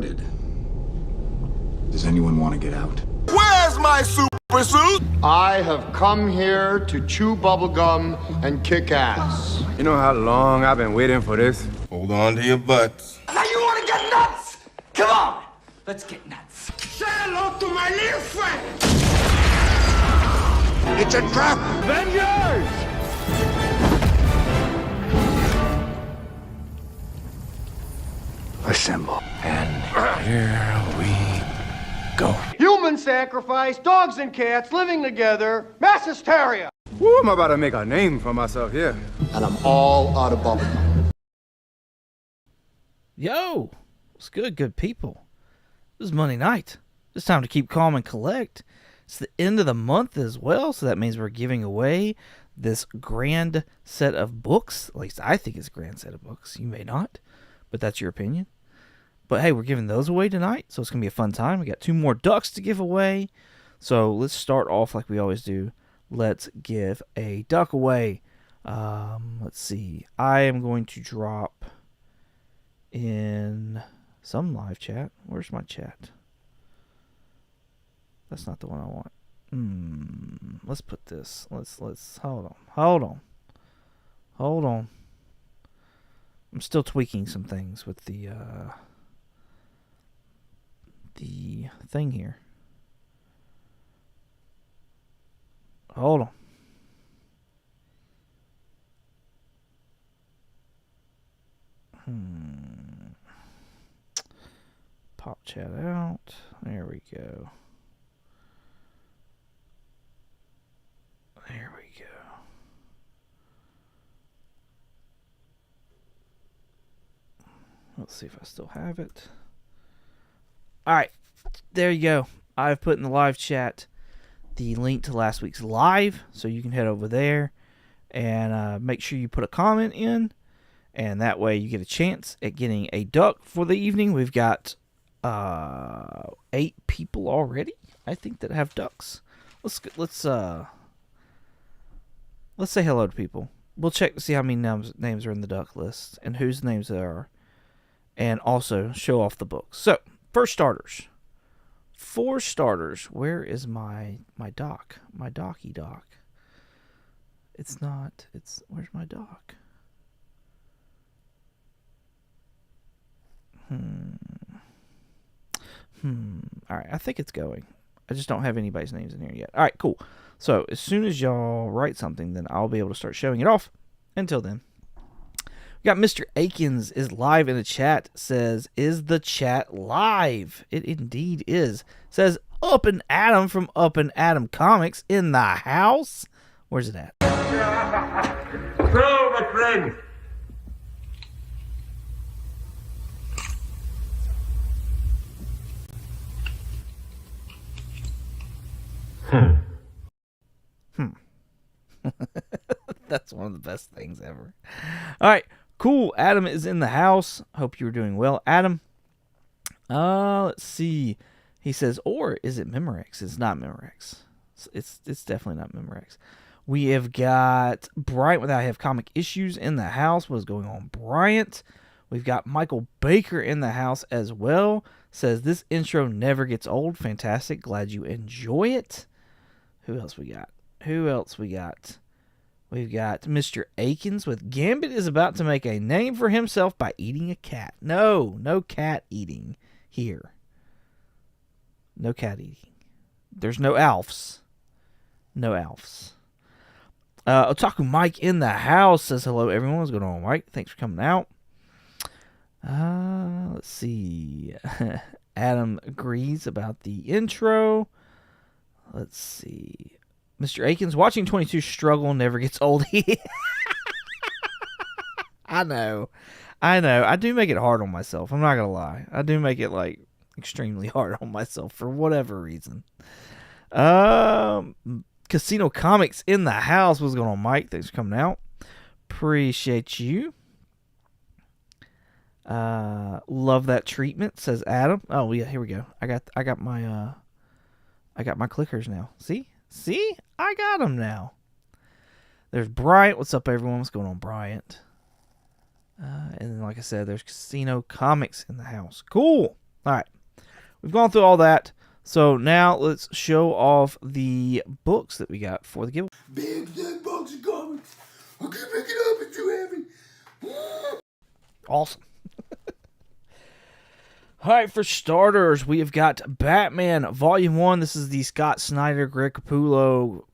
Does anyone want to get out? Where's my super suit? I have come here to chew bubblegum and kick ass. You know how long I've been waiting for this? Hold on to your butts. Now you want to get nuts? Come on, let's get nuts. Say hello to my little friend. It's a trap. Avengers! Assemble. And here we go. Human sacrifice, dogs and cats living together, mass hysteria. Woo, I'm about to make a name for myself here. And I'm all out of bubblegum. Yo, what's good people? This is Monday night. It's time to keep calm and collect. It's the end of the month as well, so that means we're giving away this grand set of books. At least I think it's a grand set of books. You may not, but that's your opinion. But hey, we're giving those away tonight, so it's going to be a fun time. We got 2 more ducks to give away. So let's start off like we always do. Let's give a duck away. Let's see. I am going to drop in some live chat. Where's my chat? That's not the one I want. Let's put this. Let's hold on. I'm still tweaking some things with the thing here. Hold on. Pop chat out. There we go. There we go. Let's see if I still have it. Alright, there you go. I've put in the live chat the link to last week's live, so you can head over there and make sure you put a comment in, and that way you get a chance at getting a duck for the evening. We've got 8 people already, I think, that have ducks. Let's say hello to people. We'll check to see how many names are in the duck list and whose names there are, and also show off the books. So, for starters, where is my doc? My docky doc. It's not. Where's my doc? Alright, I think it's going. I just don't have anybody's names in here yet. Alright, cool. So, as soon as y'all write something, then I'll be able to start showing it off. Until then. We got Mr. Akins is live in the chat. Says, is the chat live? It indeed is. Says, Up and Adam from Up and Adam Comics in the house. Where's it at? Hello, my friend. That's one of the best things ever. All right, cool. Adam is in the house. Hope you're doing well, Adam. Let's see. He says, or is it Memorex? It's not Memorex. It's definitely not Memorex. We have got Bryant with I Have Comic Issues in the house. What is going on, Bryant? We've got Michael Baker in the house as well. Says, this intro never gets old. Fantastic. Glad you enjoy it. Who else we got? We've got Mr. Akins with Gambit is about to make a name for himself by eating a cat. No cat eating here. No cat eating. There's no Alfs. Otaku Mike in the house says hello, everyone. What's going on, Mike? Thanks for coming out. Let's see. Adam agrees about the intro. Let's see. Mr. Akins, watching 22 struggle never gets old. I know. I do make it hard on myself. I'm not going to lie. I do make it, extremely hard on myself for whatever reason. Casino Comics in the house. What's going on, Mike? Thanks for coming out. Appreciate you. Love that treatment, says Adam. Oh, yeah, here we go. I got my clickers now. See? I got them now. There's Bryant. What's up, everyone? What's going on, Bryant? And then, like I said, there's Casino Comics in the house. Cool. All right. We've gone through all that. So now let's show off the books that we got for the giveaway. Big thick box of comics. I can't pick it up, it's too heavy. Awesome. All right, for starters, we have got Batman Volume 1. This is the Scott Snyder, Greg Capullo,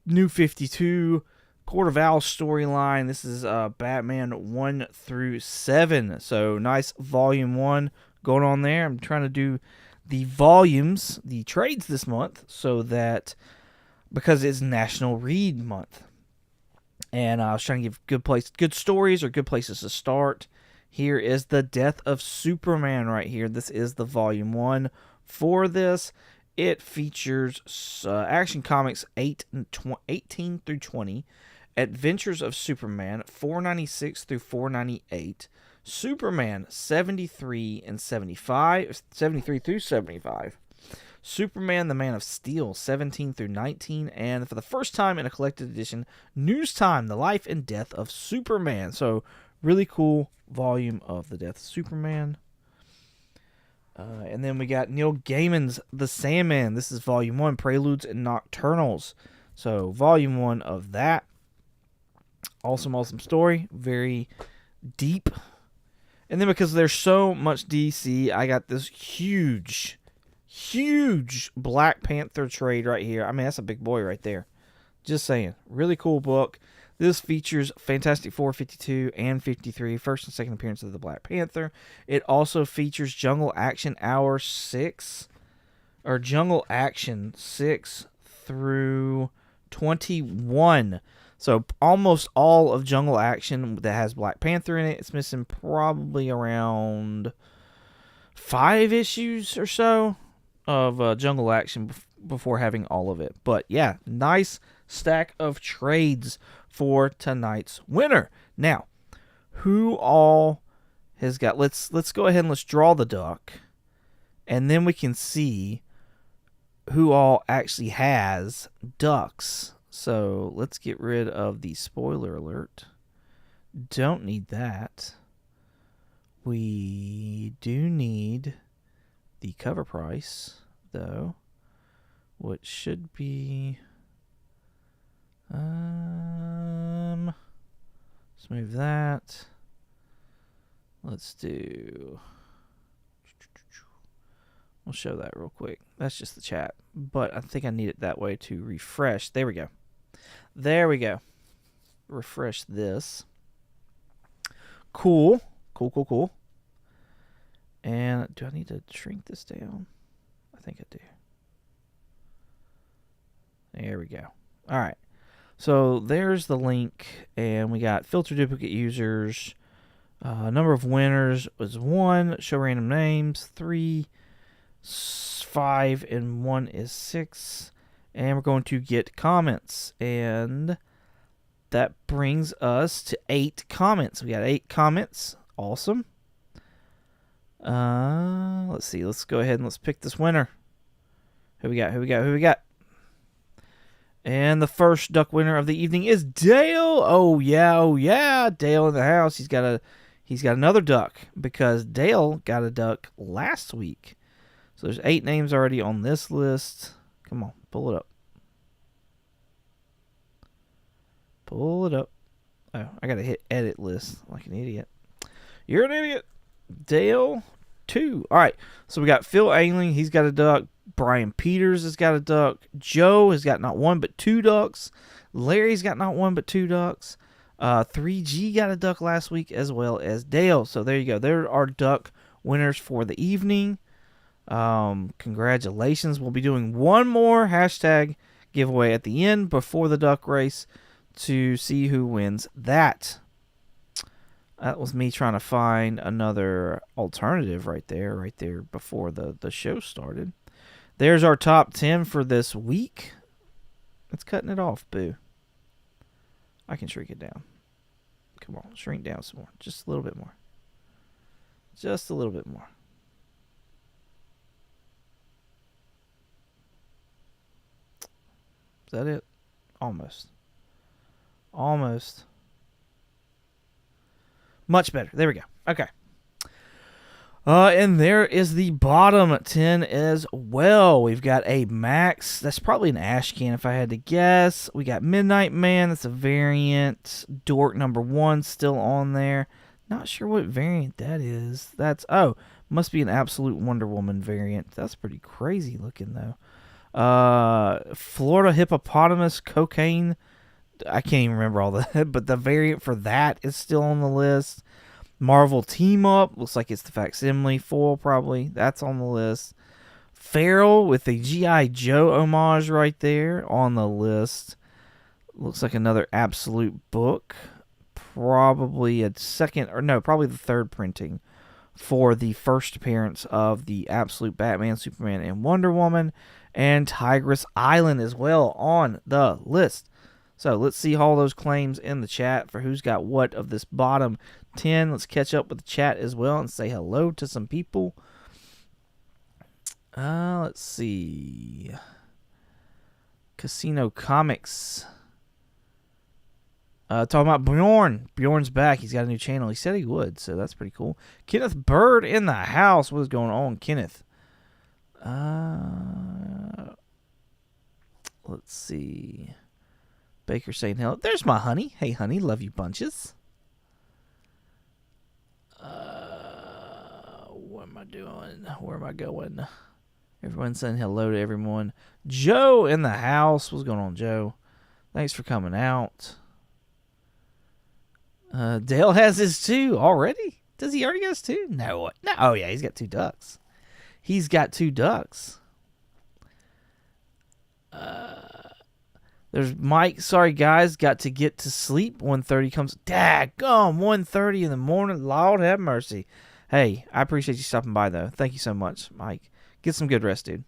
New 52, Court of Owls storyline. This is Batman 1 through 7. So nice Volume 1 going on there. I'm trying to do the volumes, the trades this month, so that, because it's National Read Month. And I was trying to give good stories or good places to start. Here is the Death of Superman right here. This is the Volume 1 for this. It features Action Comics 18 through 20, Adventures of Superman 496 through 498, Superman 73 and 75, 73 through 75, Superman the Man of Steel 17 through 19, and for the first time in a collected edition, News Time, The Life and Death of Superman. So really cool volume of the Death of Superman. And then we got Neil Gaiman's The Sandman. This is Volume 1, Preludes and Nocturnals. So Volume 1 of that. Awesome story. Very deep. And then because there's so much DC, I got this huge Black Panther trade right here. I mean, that's a big boy right there. Just saying. Really cool book. This features Fantastic Four 52 and 53, first and second appearance of the Black Panther. It also features Jungle Action Hour 6, or Jungle Action 6 through 21. So almost all of Jungle Action that has Black Panther in it. It's missing probably around 5 issues or so of Jungle Action before having all of it. But yeah, nice stack of trades for tonight's winner. Now, who all has got, let's go ahead and let's draw the duck, and then we can see who all actually has ducks. So let's get rid of the spoiler alert. Don't need that. We do need the cover price, though, which should be let's move that. We'll show that real quick. That's just the chat, but I think I need it that way to refresh. There we go. Refresh this. Cool. And do I need to shrink this down? I think I do. There we go. All right. So there's the link, and we got filter duplicate users. Number of winners was 1. Show random names 3, 5, and 1 is 6. And we're going to get comments, and that brings us to 8 comments. We got 8 comments. Awesome. Let's see. Let's go ahead and let's pick this winner. Who we got? And the first duck winner of the evening is Dale. Oh yeah, Dale in the house. He's got another duck because Dale got a duck last week. So there's 8 names already on this list. Come on, pull it up. Oh, I gotta hit edit list like an idiot. You're an idiot. Dale 2. All right, so we got Phil Angling. He's got a duck. Brian Peters has got a duck. Joe has got not 1 but 2 ducks. Larry's got not 1 but 2 ducks. 3G got a duck last week, as well as Dale. So there you go. There are duck winners for the evening. Congratulations. We'll be doing one more hashtag giveaway at the end before the duck race to see who wins that. That was me trying to find another alternative right there before the show started. There's our top 10 for this week. It's cutting it off, boo. I can shrink it down. Come on, shrink down some more. Just a little bit more. Just a little bit more. Is that it? Almost. Much better. There we go. Okay. And there is the bottom 10 as well. We've got a Max. That's probably an ash can if I had to guess. We got Midnight Man. That's a variant. Dork number 1 still on there. Not sure what variant that is. Must be an Absolute Wonder Woman variant. That's pretty crazy looking, though. Florida Hippopotamus Cocaine. I can't even remember all that, but the variant for that is still on the list. Marvel Team Up. Looks like it's the facsimile foil, probably. That's on the list. Feral with the G.I. Joe homage right there on the list. Looks like another Absolute book. Probably a second, or no, probably the third printing for the first appearance of the Absolute Batman, Superman, and Wonder Woman. And Tigress Island as well on the list. So let's see all those claims in the chat for who's got what of this bottom 10. Let's catch up with the chat as well and say hello to some people. Let's see. Casino Comics. Talking about Bjorn. Bjorn's back. He's got a new channel. He said he would, so that's pretty cool. Kenneth Bird in the house. What is going on, Kenneth? Let's see. Baker saying hello. There's my honey. Hey, honey. Love you bunches. What am I doing? Where am I going? Everyone's saying hello to everyone. Joe in the house. What's going on, Joe? Thanks for coming out. Dale has his 2 already. Does he already have his 2? No. Oh, yeah. He's got 2 ducks. He's got 2 ducks. There's Mike. Sorry, guys. Got to get to sleep. 1:30 comes. Daggum. 1:30 in the morning. Lord have mercy. Hey, I appreciate you stopping by, though. Thank you so much, Mike. Get some good rest, dude.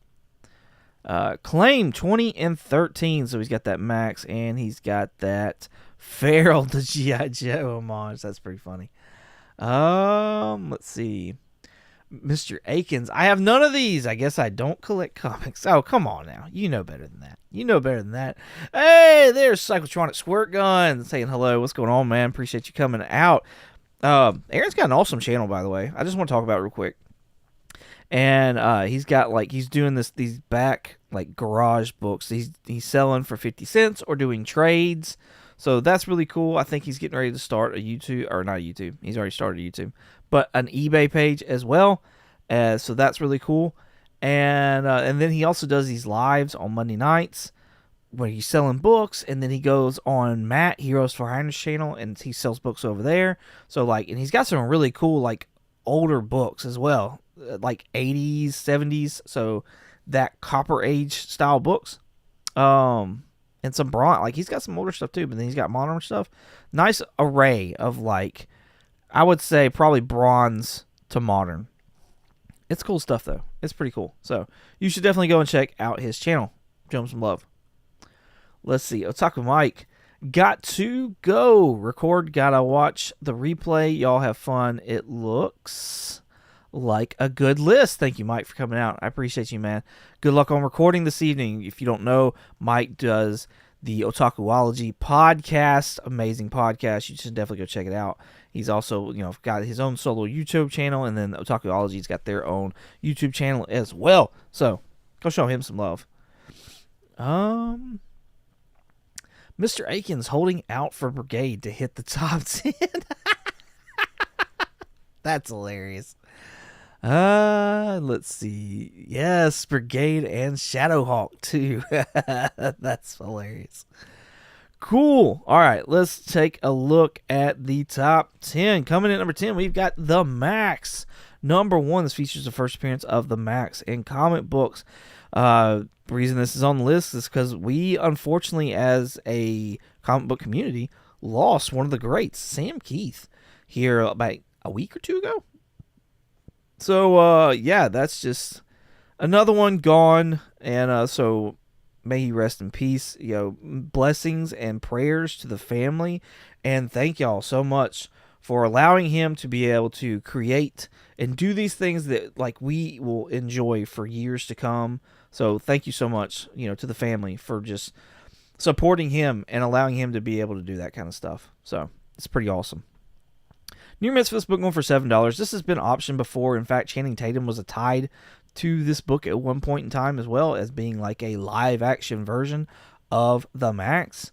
Claim 20 and 13. So he's got that Max, and he's got that Feral, the G.I. Joe homage. That's pretty funny. Let's see. Mr. Akins. I have none of these. I guess I don't collect comics. Oh, come on now. You know better than that. Hey, there's Cyclotronic Squirt Gun saying hello. What's going on, man? Appreciate you coming out. Aaron's got an awesome channel, by the way. I just want to talk about it real quick. And he's got he's doing these back garage books. He's selling for 50 cents or doing trades. So that's really cool. I think he's getting ready to start a YouTube, or not a YouTube. He's already started a YouTube, but an eBay page as well. So that's really cool. And then he also does these lives on Monday nights where he's selling books, and then he goes on Matt Heroes for Highness channel and he sells books over there. So and he's got some really cool older books as well, 80s, 70s. So that Copper Age style books. And some bronze, he's got some older stuff too, but then he's got modern stuff. Nice array of I would say probably bronze to modern. It's cool stuff though. It's pretty cool. So you should definitely go and check out his channel. Show him some love. Let's see. Otaku Mike. Got to go. Record. Gotta watch the replay. Y'all have fun. It looks like a good list. Thank you, Mike, for coming out. I appreciate you, man. Good luck on recording this evening. If you don't know, Mike does the Otakuology podcast. Amazing podcast. You should definitely go check it out. He's also, got his own solo YouTube channel, and then Otakuology's got their own YouTube channel as well. So go show him some love. Mr. Akins holding out for Brigade to hit the top 10. That's hilarious. Let's see. Yes, Brigade and Shadowhawk too. That's hilarious. Cool. All right, let's take a look at the top 10. Coming in at number 10, we've got The Max. Number 1, this features the first appearance of The Max in comic books. The reason this is on the list is because we, unfortunately, as a comic book community, lost one of the greats, Sam Keith, here about a week or two ago. So, yeah, that's just another one gone. And so may he rest in peace. Blessings and prayers to the family. And thank y'all so much for allowing him to be able to create and do these things that we will enjoy for years to come. So thank you so much, to the family for just supporting him and allowing him to be able to do that kind of stuff. So it's pretty awesome. Near Miss for this book going for $7. This has been optioned before. In fact, Channing Tatum was tied to this book at one point in time as well as being like a live action version of the Max.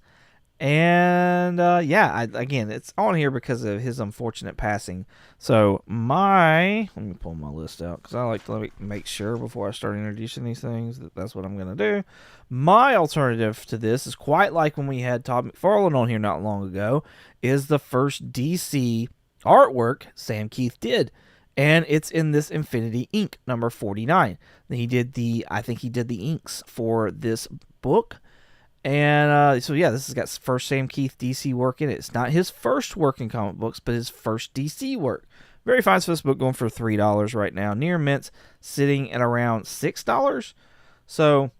And again, it's on here because of his unfortunate passing. So let me pull my list out because I like to make sure before I start introducing these things that that's what I'm going to do. My alternative to this is quite like when we had Todd McFarlane on here not long ago, is the first DC artwork Sam Keith did. And it's in this Infinity Inc. number 49. I think he did the inks for this book. And this has got first Sam Keith DC work in it. It's not his first work in comic books, but his first DC work. Very fine for this book, going for $3 right now. Near Mint's sitting at around $6. So,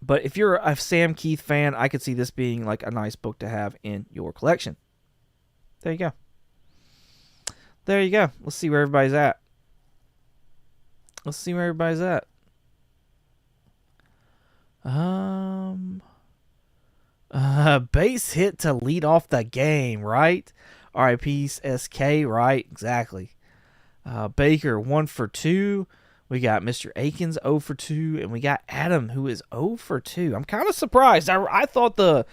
but if you're a Sam Keith fan, I could see this being like a nice book to have in your collection. There you go. There you go. Let's see where everybody's at. Base hit to lead off the game, right? R.I.P. SK, right? Exactly. Baker 1 for 2. We got Mr. Akins 0 for 2, and we got Adam who is 0 for 2. I'm kind of surprised. I thought the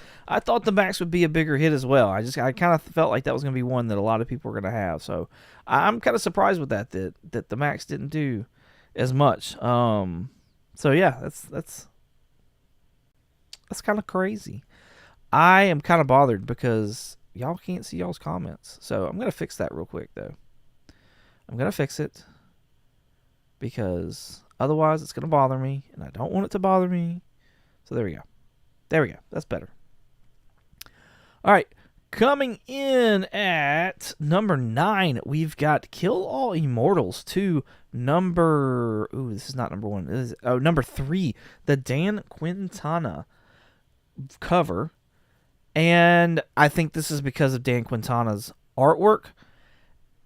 Max would be a bigger hit as well. I kind of felt like that was going to be one that a lot of people were going to have. So I'm kind of surprised with that the Max didn't do as much. So yeah, that's kind of crazy. I am kind of bothered because y'all can't see y'all's comments. So I'm going to fix that real quick though. I'm going to fix it because otherwise it's going to bother me and I don't want it to bother me. So there we go. That's better. All right. Coming in at number 9, we've got Kill All Immortals 2, this is not number 1. This is number 3, the Dan Quintana cover. And I think this is because of Dan Quintana's artwork.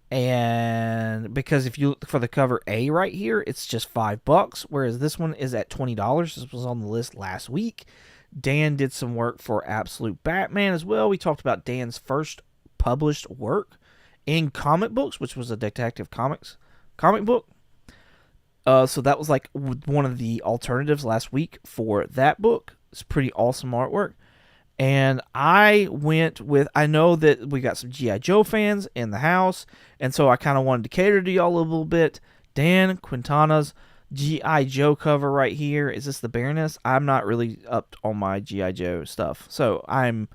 And because if you look for the cover A right here, it's just $5, whereas this one is at $20. This was on the list last week. Dan did some work for Absolute Batman as well. We talked about Dan's first published work in comic books, which was a Detective Comics comic book. So that was like one of the alternatives last week for that book. It's pretty awesome artwork. And I know that we got some G.I. Joe fans in the house, and so I kind of wanted to cater to y'all a little bit. Dan Quintana's G.I. Joe cover right here. Is this the Baroness? I'm not really up on my G.I. Joe stuff, so I'm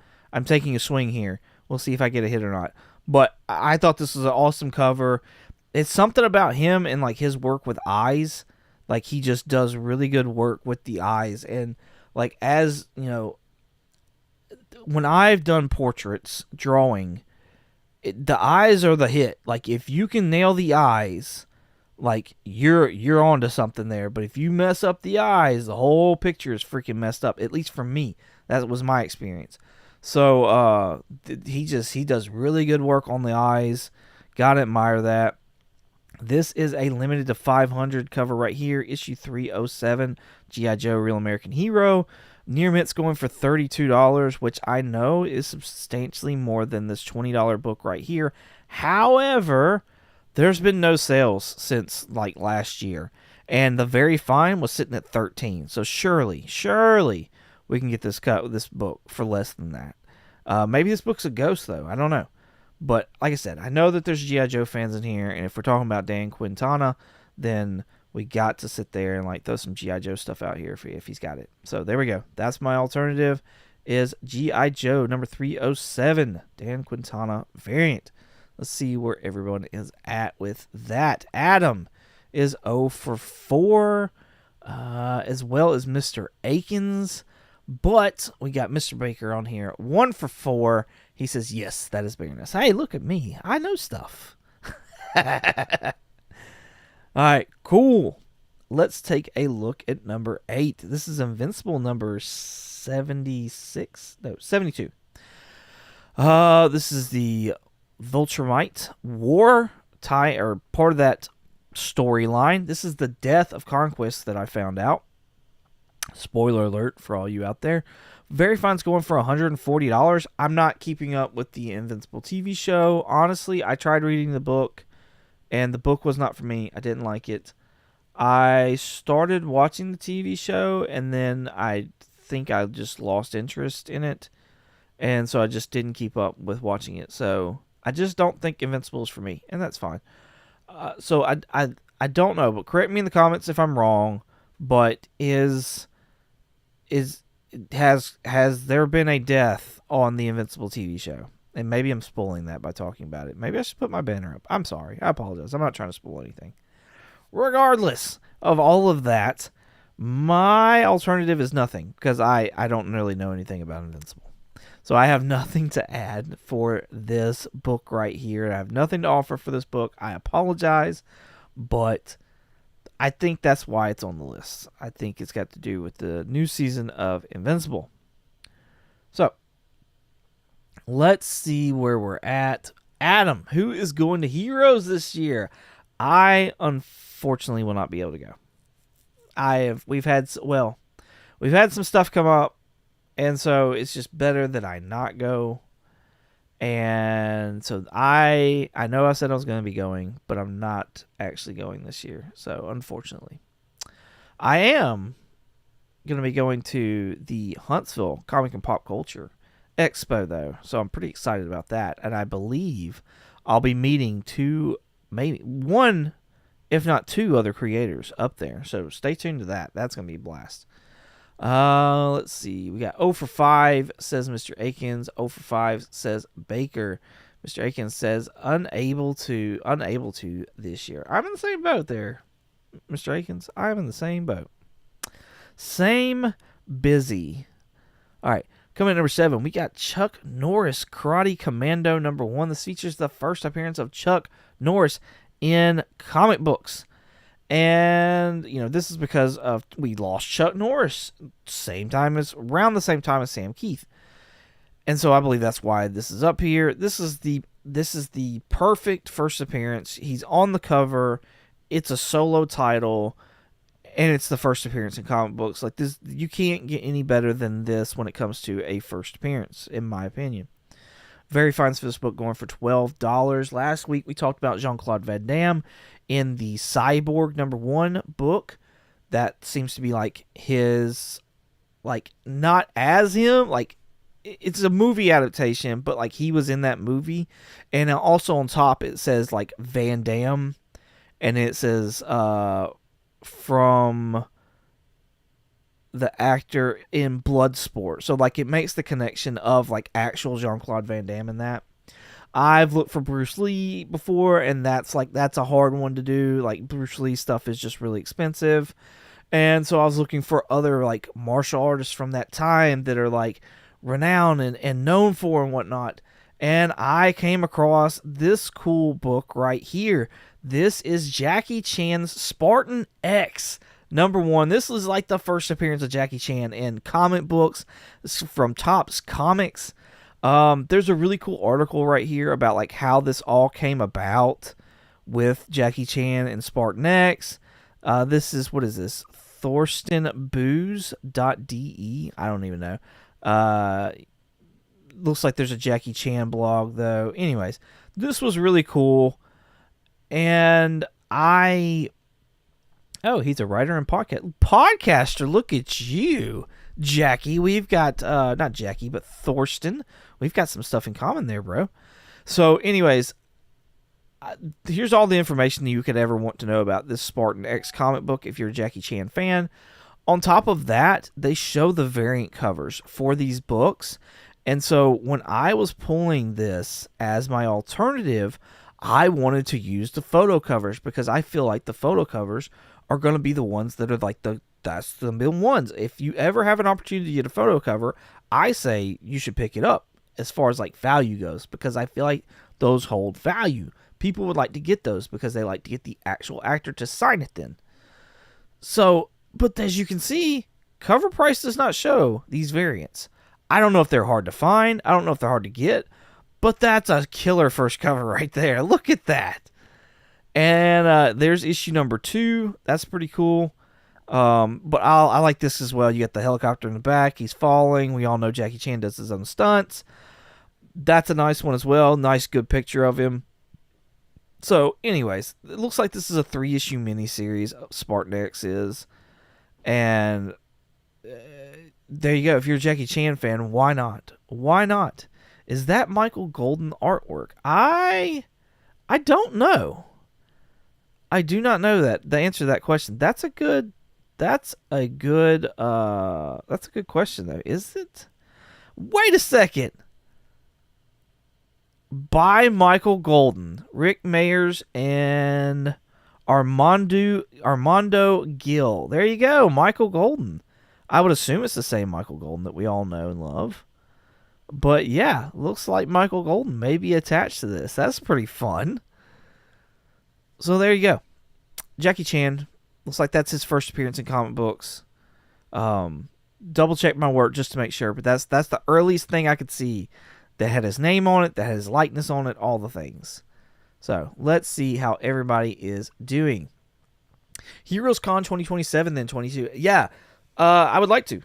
taking a swing here. We'll see if I get a hit or not. But I thought this was an awesome cover. It's something about him and like his work with eyes. Like he just does really good work with the eyes. And like as, you know, when I've done portraits, drawing, the eyes are the hit. Like if you can nail the eyes, like you're onto something there. But if you mess up the eyes, the whole picture is freaking messed up. At least for me, that was my experience. So he does really good work on the eyes. Gotta admire that. This is a limited to 500 cover right here, issue 307, G.I. Joe Real American Hero. Near Mint's going for $32, which I know is substantially more than this $20 book right here. However, there's been no sales since like last year, and the Very Fine was sitting at $13. So surely we can get this book for less than that. Maybe this book's a ghost though. I don't know. But like I said, I know that there's G.I. Joe fans in here, and if we're talking about Dan Quintana, then we got to sit there and like throw some G.I. Joe stuff out here if he's got it. So there we go. That's my alternative is G.I. Joe number 307, Dan Quintana variant. Let's see where everyone is at with that. Adam is 0 for 4, as well as Mr. Akins. But we got Mr. Baker on here, 1 for 4. He says, yes, that is Baroness. Hey, look at me. I know stuff. All right, cool. Let's take a look at number 8. This is Invincible number 72. This is the Viltrumite War or part of that storyline. This is the Death of Conquest that I found out. Spoiler alert for all you out there. Very Fine's going for $140. I'm not keeping up with the Invincible TV show. Honestly, I tried reading the book, and the book was not for me. I didn't like it. I started watching the TV show, and then I think I just lost interest in it, and so I just didn't keep up with watching it. So I just don't think Invincible is for me, and that's fine. So I don't know, but correct me in the comments if I'm wrong. But has there been a death on the Invincible TV show? And maybe I'm spoiling that by talking about it. Maybe I should put my banner up. I'm sorry. I apologize. I'm not trying to spoil anything. Regardless of all of that, my alternative is nothing, because I don't really know anything about Invincible. So I have nothing to add for this book right here. I have nothing to offer for this book. I apologize, but I think that's why it's on the list. I think it's got to do with the new season of Invincible. So, let's see where we're at. Adam, who is going to Heroes this year? I unfortunately will not be able to go. We've had some stuff come up, and so it's just better that I not go. And so I know I said I was going to be going, but I'm not actually going this year. So unfortunately, I am going to be going to the Huntsville Comic and Pop Culture Expo, though. So I'm pretty excited about that. And I believe I'll be meeting maybe one, if not two other creators up there. So stay tuned to that. That's going to be a blast. Let's see. We got 0 for 5, says Mr. Akins. 0 for 5 says Baker. Mr. Akins says unable to this year. I'm in the same boat there, Mr. Akins. I'm in the same boat. Same busy. All right. Coming at number 7, we got Chuck Norris, Karate Commando #1. This features the first appearance of Chuck Norris in comic books. And, this is because we lost Chuck Norris around the same time as Sam Keith. And so I believe that's why this is up here. This is the perfect first appearance. He's on the cover. It's a solo title, and it's the first appearance in comic books. Like this, you can't get any better than this when it comes to a first appearance, in my opinion. Very Fine's for this book going for $12. Last week we talked about Jean-Claude Van Damme in the Cyborg #1 book. That seems to be like his, like, not as him, like it's a movie adaptation, but like he was in that movie. And also on top it says like Van Damme, and it says from the actor in Bloodsport. So like it makes the connection of like actual Jean-Claude Van Damme in that. I've looked for Bruce Lee before, and that's a hard one to do. Like Bruce Lee stuff is just really expensive. And so I was looking for other like martial artists from that time that are like renowned and known for and whatnot. And I came across this cool book right here. This is Jackie Chan's Spartan X #1. This is like the first appearance of Jackie Chan in comic books. This is from Topps Comics. There's a really cool article right here about like how this all came about with Jackie Chan and Spartan X. This is, what is this? ThorstenBooze.de. I don't even know. Looks like there's a Jackie Chan blog though. Anyways, this was really cool. And he's a writer and podcaster. Look at you, Jackie. We've got, not Jackie, but Thorsten. We've got some stuff in common there, bro. So anyways, here's all the information that you could ever want to know about this Spartan X comic book if you're a Jackie Chan fan. On top of that, they show the variant covers for these books. And so when I was pulling this as my alternative, I wanted to use the photo covers because I feel like the photo covers are going to be the ones that are like that's the main ones. If you ever have an opportunity to get a photo cover, I say you should pick it up as far as like value goes, because I feel like those hold value. People would like to get those because they like to get the actual actor to sign it then. So, but as you can see, CovrPrice does not show these variants. I don't know if they're hard to find. I don't know if they're hard to get, but that's a killer first cover right there. Look at that. And there's issue #2. That's pretty cool. But I like this as well. You got the helicopter in the back. He's falling. We all know Jackie Chan does his own stunts. That's a nice one as well. Nice, good picture of him. So, anyways, it looks like this is a 3-issue miniseries. Spartan X is. And there you go. If you're a Jackie Chan fan, why not? Why not? Is that Michael Golden artwork? I don't know. I do not know that. The answer to that question. That's a good question though. Is it? Wait a second. By Michael Golden, Rick Mayers, and Armando Gil. There you go, Michael Golden. I would assume it's the same Michael Golden that we all know and love. But yeah, looks like Michael Golden may be attached to this. That's pretty fun. So there you go. Jackie Chan. Looks like that's his first appearance in comic books. Double check my work just to make sure, but that's the earliest thing I could see that had his name on it, that had his likeness on it, all the things. So let's see how everybody is doing. Heroes Con 2027, then 22. Yeah, I would like to.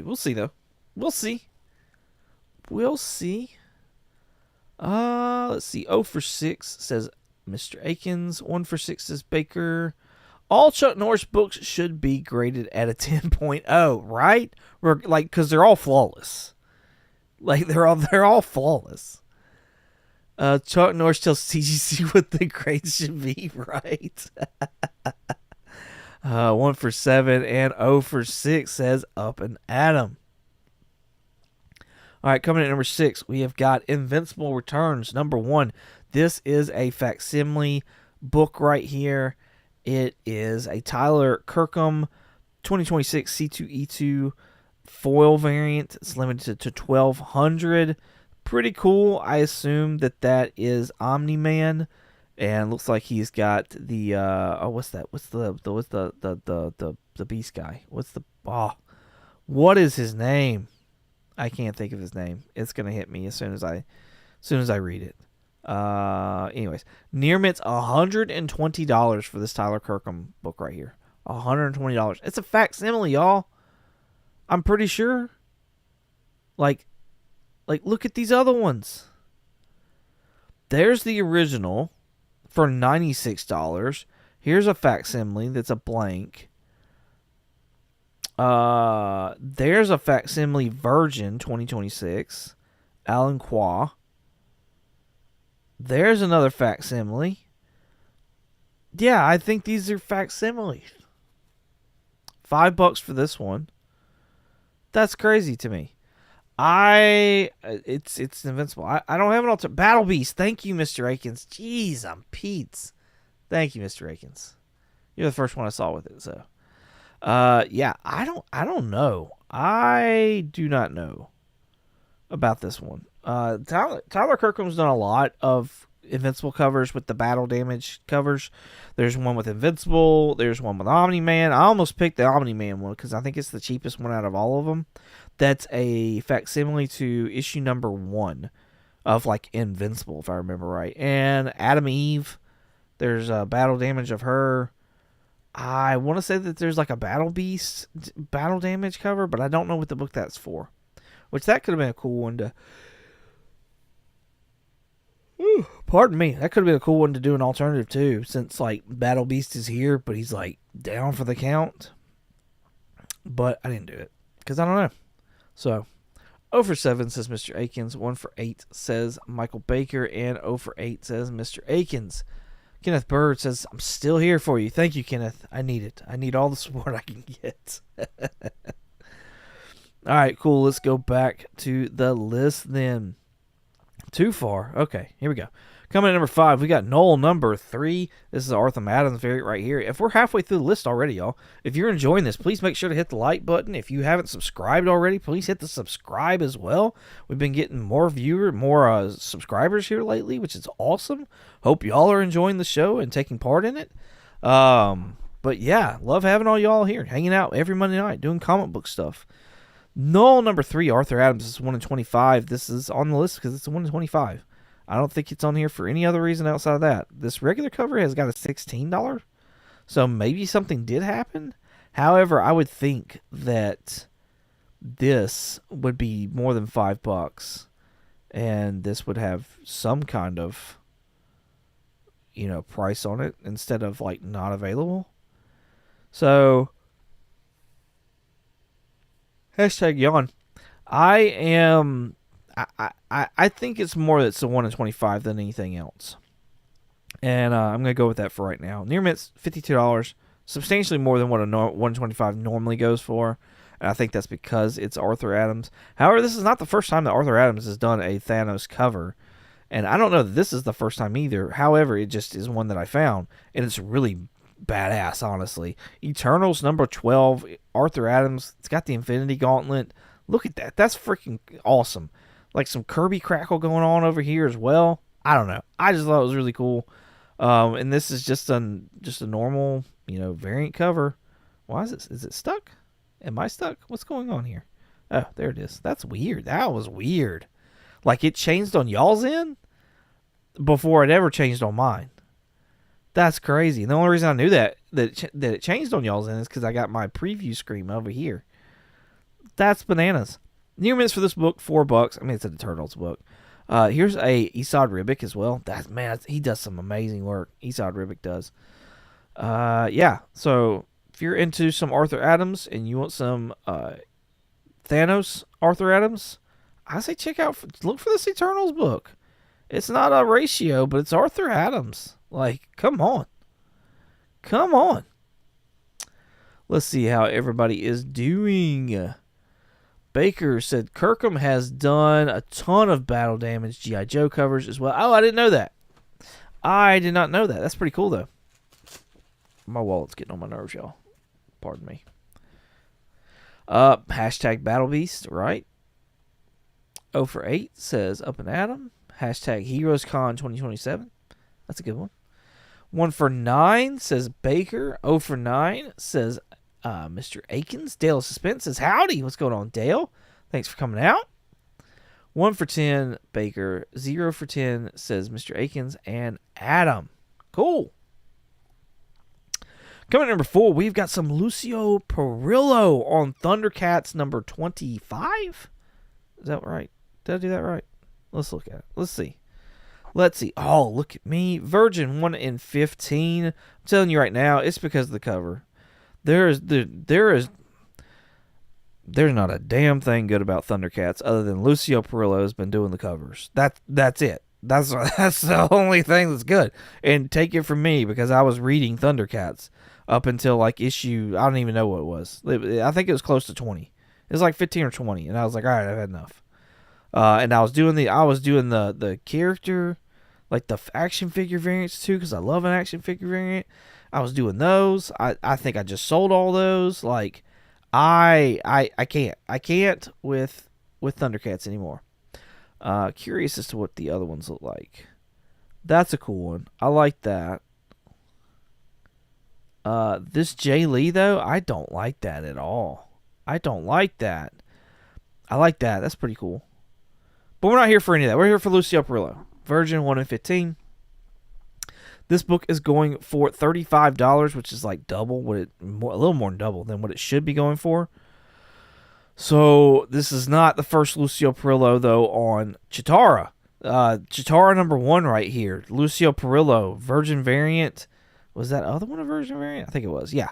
We'll see though. We'll see. Let's see. 0 for 6 says Mr. Akins. 1 for 6 says Baker. All Chuck Norris books should be graded at a 10.0, right? Because they're all flawless. Like they're all flawless. Chuck Norris tells CGC what the grades should be, right? 1 for 7 and 0 for 6 says Up and Adam. All right, coming at number 6, we have got Invincible Returns, number 1. This is a facsimile book right here. It is a Tyler Kirkham 2026 C2E2 foil variant. It's limited to 1,200. Pretty cool. I assume that is Omni-Man, and looks like he's got the what's that? What's the beast guy? What is his name? I can't think of his name. It's gonna hit me as soon as I read it. Anyways, near mint's $120 for this Tyler Kirkham book right here. $120. It's a facsimile, y'all. I'm pretty sure. Like, look at these other ones. There's the original for $96. Here's a facsimile that's a blank. There's a facsimile Virgin 2026. Alan Qua. There's another facsimile. Yeah, I think these are facsimiles. $5 for this one. That's crazy to me. It's Invincible. I don't have an alter. Battle Beast. Thank you, Mr. Akins. Jeez, I'm Pete's. Thank you, Mr. Akins. You're the first one I saw with it. So, yeah, I don't know. I do not know about this one. Tyler Kirkham's done a lot of Invincible covers with the battle damage covers. There's one with Invincible. There's one with Omni-Man. I almost picked the Omni-Man one because I think it's the cheapest one out of all of them. That's a facsimile to issue number 1 of like Invincible, if I remember right. And Adam Eve, there's a battle damage of her. I want to say that there's like a Battle Beast battle damage cover, but I don't know what the book that's for. Which that could have been a cool one to... Pardon me. That could have been a cool one to do an alternative too, since like Battle Beast is here, but he's like down for the count. But I didn't do it because I don't know. So 0 for 7 says Mr. Akins. 1 for 8 says Michael Baker, and 0 for 8 says Mr. Akins. Kenneth Bird says, I'm still here for you. Thank you, Kenneth. I need it. I need all the support I can get. All right, cool. Let's go back to the list then. Too far. Okay, here we go. Coming at number 5, we got Noel number 3. This is Arthur Adams variant right here. If we're halfway through the list already, y'all, if you're enjoying this, please make sure to hit the like button. If you haven't subscribed already, please hit the subscribe as well. We've been getting more subscribers here lately, which is awesome. Hope y'all are enjoying the show and taking part in it. But yeah, love having all y'all here, hanging out every Monday night, doing comic book stuff. Null number 3, Arthur Adams, is 1 in 25. This is on the list because it's 1 in 25. I don't think it's on here for any other reason outside of that. This regular cover has got a $16, so maybe something did happen. However, I would think that this would be more than $5, and this would have some kind of, price on it instead of like not available. So, hashtag yawn. I think it's more that it's a 1 in 25 than anything else. And I'm going to go with that for right now. Near Mint's $52, substantially more than what a 1 in 25 normally goes for. And I think that's because it's Arthur Adams. However, this is not the first time that Arthur Adams has done a Thanos cover. And I don't know that this is the first time either. However, it just is one that I found. And it's really badass, honestly. Eternals number 12, Arthur Adams. It's got the Infinity Gauntlet. Look at that. That's freaking awesome. Like some Kirby crackle going on over here as well. I don't know. I just thought it was really cool. And this is just a normal, variant cover. Why is it? Is it stuck? Am I stuck? What's going on here? Oh, there it is. That's weird. That was weird. Like it changed on y'all's end before it ever changed on mine. That's crazy. And the only reason I knew that it changed on y'all's end is because I got my preview screen over here. That's bananas. Near mints for this book, $4. I mean, it's a Turtles book. Here's a Esad Ribic as well. He does some amazing work. Esad Ribic does. Yeah. So if you're into some Arthur Adams and you want some Thanos Arthur Adams, I say look for this Eternals book. It's not a ratio, but it's Arthur Adams. Like, come on. Come on. Let's see how everybody is doing. Baker said Kirkham has done a ton of Battle Damage G.I. Joe covers as well. Oh, I didn't know that. I did not know that. That's pretty cool, though. My wallet's getting on my nerves, y'all. Pardon me. Hashtag Battle Beast, right? 0 for 8 says Up and Atom. Hashtag HeroesCon 2027. That's a good one. 1 for 9 says Baker. 0 for 9 says Mr. Akins. Dale of Suspense says howdy. What's going on, Dale? Thanks for coming out. 1 for 10 Baker. 0 for 10 says Mr. Akins and Adam. Cool. Coming at number 4, we've got some Lucio Perillo on Thundercats number 25. Is that right? Did I do that right? Let's look at it. Let's see. Oh, look at me. Virgin 1 in 15. I'm telling you right now, it's because of the cover. There's not a damn thing good about Thundercats other than Lucio Perillo has been doing the covers. That's it. That's the only thing that's good. And take it from me because I was reading Thundercats up until like issue, I don't even know what it was. I think it was close to 20. It was like 15 or 20, and I was like, all right, I've had enough. And I was doing the character, like the action figure variants too, because I love an action figure variant. I was doing those. I think I just sold all those. Like, I can't with Thundercats anymore. Curious as to what the other ones look like. That's a cool one. I like that. This Jay Lee though, I don't like that at all. I don't like that. I like that. That's pretty cool. But we're not here for any of that. We're here for Lucio Perillo. Virgin 1 in 15. This book is going for $35, which is like double a little more than double than what it should be going for. So this is not the first Lucio Perillo though on Chitara. Chitara number 1 right here. Lucio Perillo, Virgin variant. Was that other one a Virgin variant? I think it was. Yeah.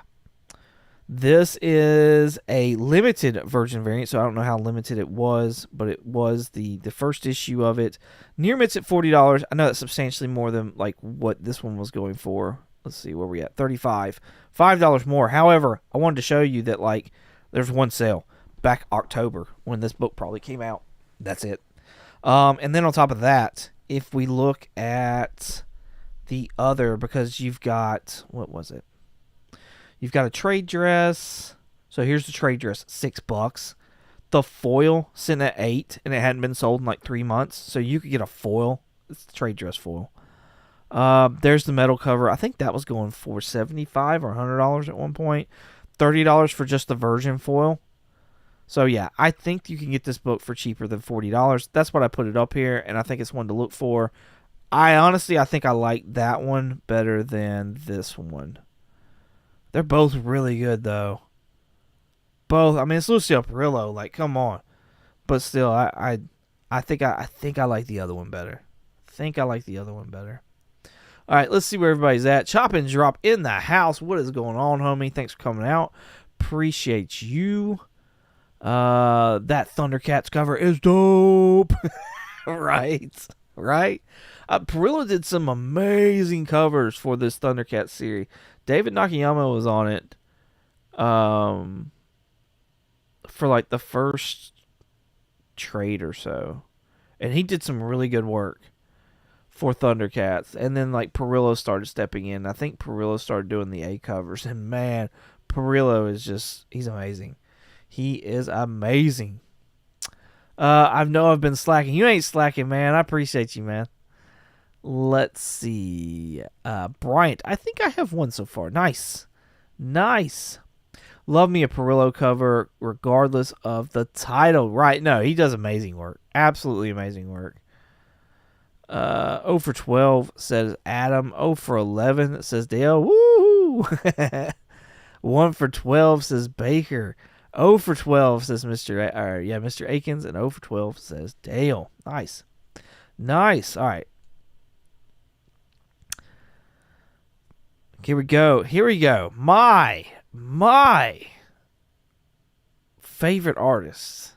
This is a limited Virgin variant, so I don't know how limited it was, but it was the first issue of it. Near mitts at $40. I know that's substantially more than like what this one was going for. Let's see where we at. $35. $5 more. However, I wanted to show you that like there's one sale back October when this book probably came out. That's it. And then on top of that, if we look at the other, because you've got, what was it? You've got a trade dress. So here's the trade dress, $6. The foil sitting at $8, and it hadn't been sold in like 3 months. So you could get a foil. It's the trade dress foil. There's the metal cover. I think that was going for $75 or $100 at one point. $30 for just the Virgin foil. So yeah, I think you can get this book for cheaper than $40. That's what I put it up here, and I think it's one to look for. I think I like that one better than this one. They're both really good, though. both. I mean, it's Lucio Perillo. Like, come on. But still, I think I like the other one better. All right, let's see where everybody's at. Chop and Drop in the house. What is going on, homie? Thanks for coming out. Appreciate you. That Thundercats cover is dope. Right. Perillo did some amazing covers for this Thundercats series. David Nakayama was on it. For like the first trade or so, and he did some really good work for Thundercats. And then like Perillo started stepping in. I think Perillo started doing the A covers, and man, Perillo is he's amazing. He is amazing. I know I've been slacking. You ain't slacking, man. I appreciate you, man. Let's see. Bryant, I think I have one so far. Nice. Love me a Perillo cover regardless of the title. Right. No, he does amazing work. Absolutely amazing work. 0 for 12 says Adam. 0 for 11 says Dale. Woo! 1 for 12 says Baker. 0 for 12 says Mr. Akins. And 0 for 12 says Dale. Nice. All right. Here we go. My favorite artists.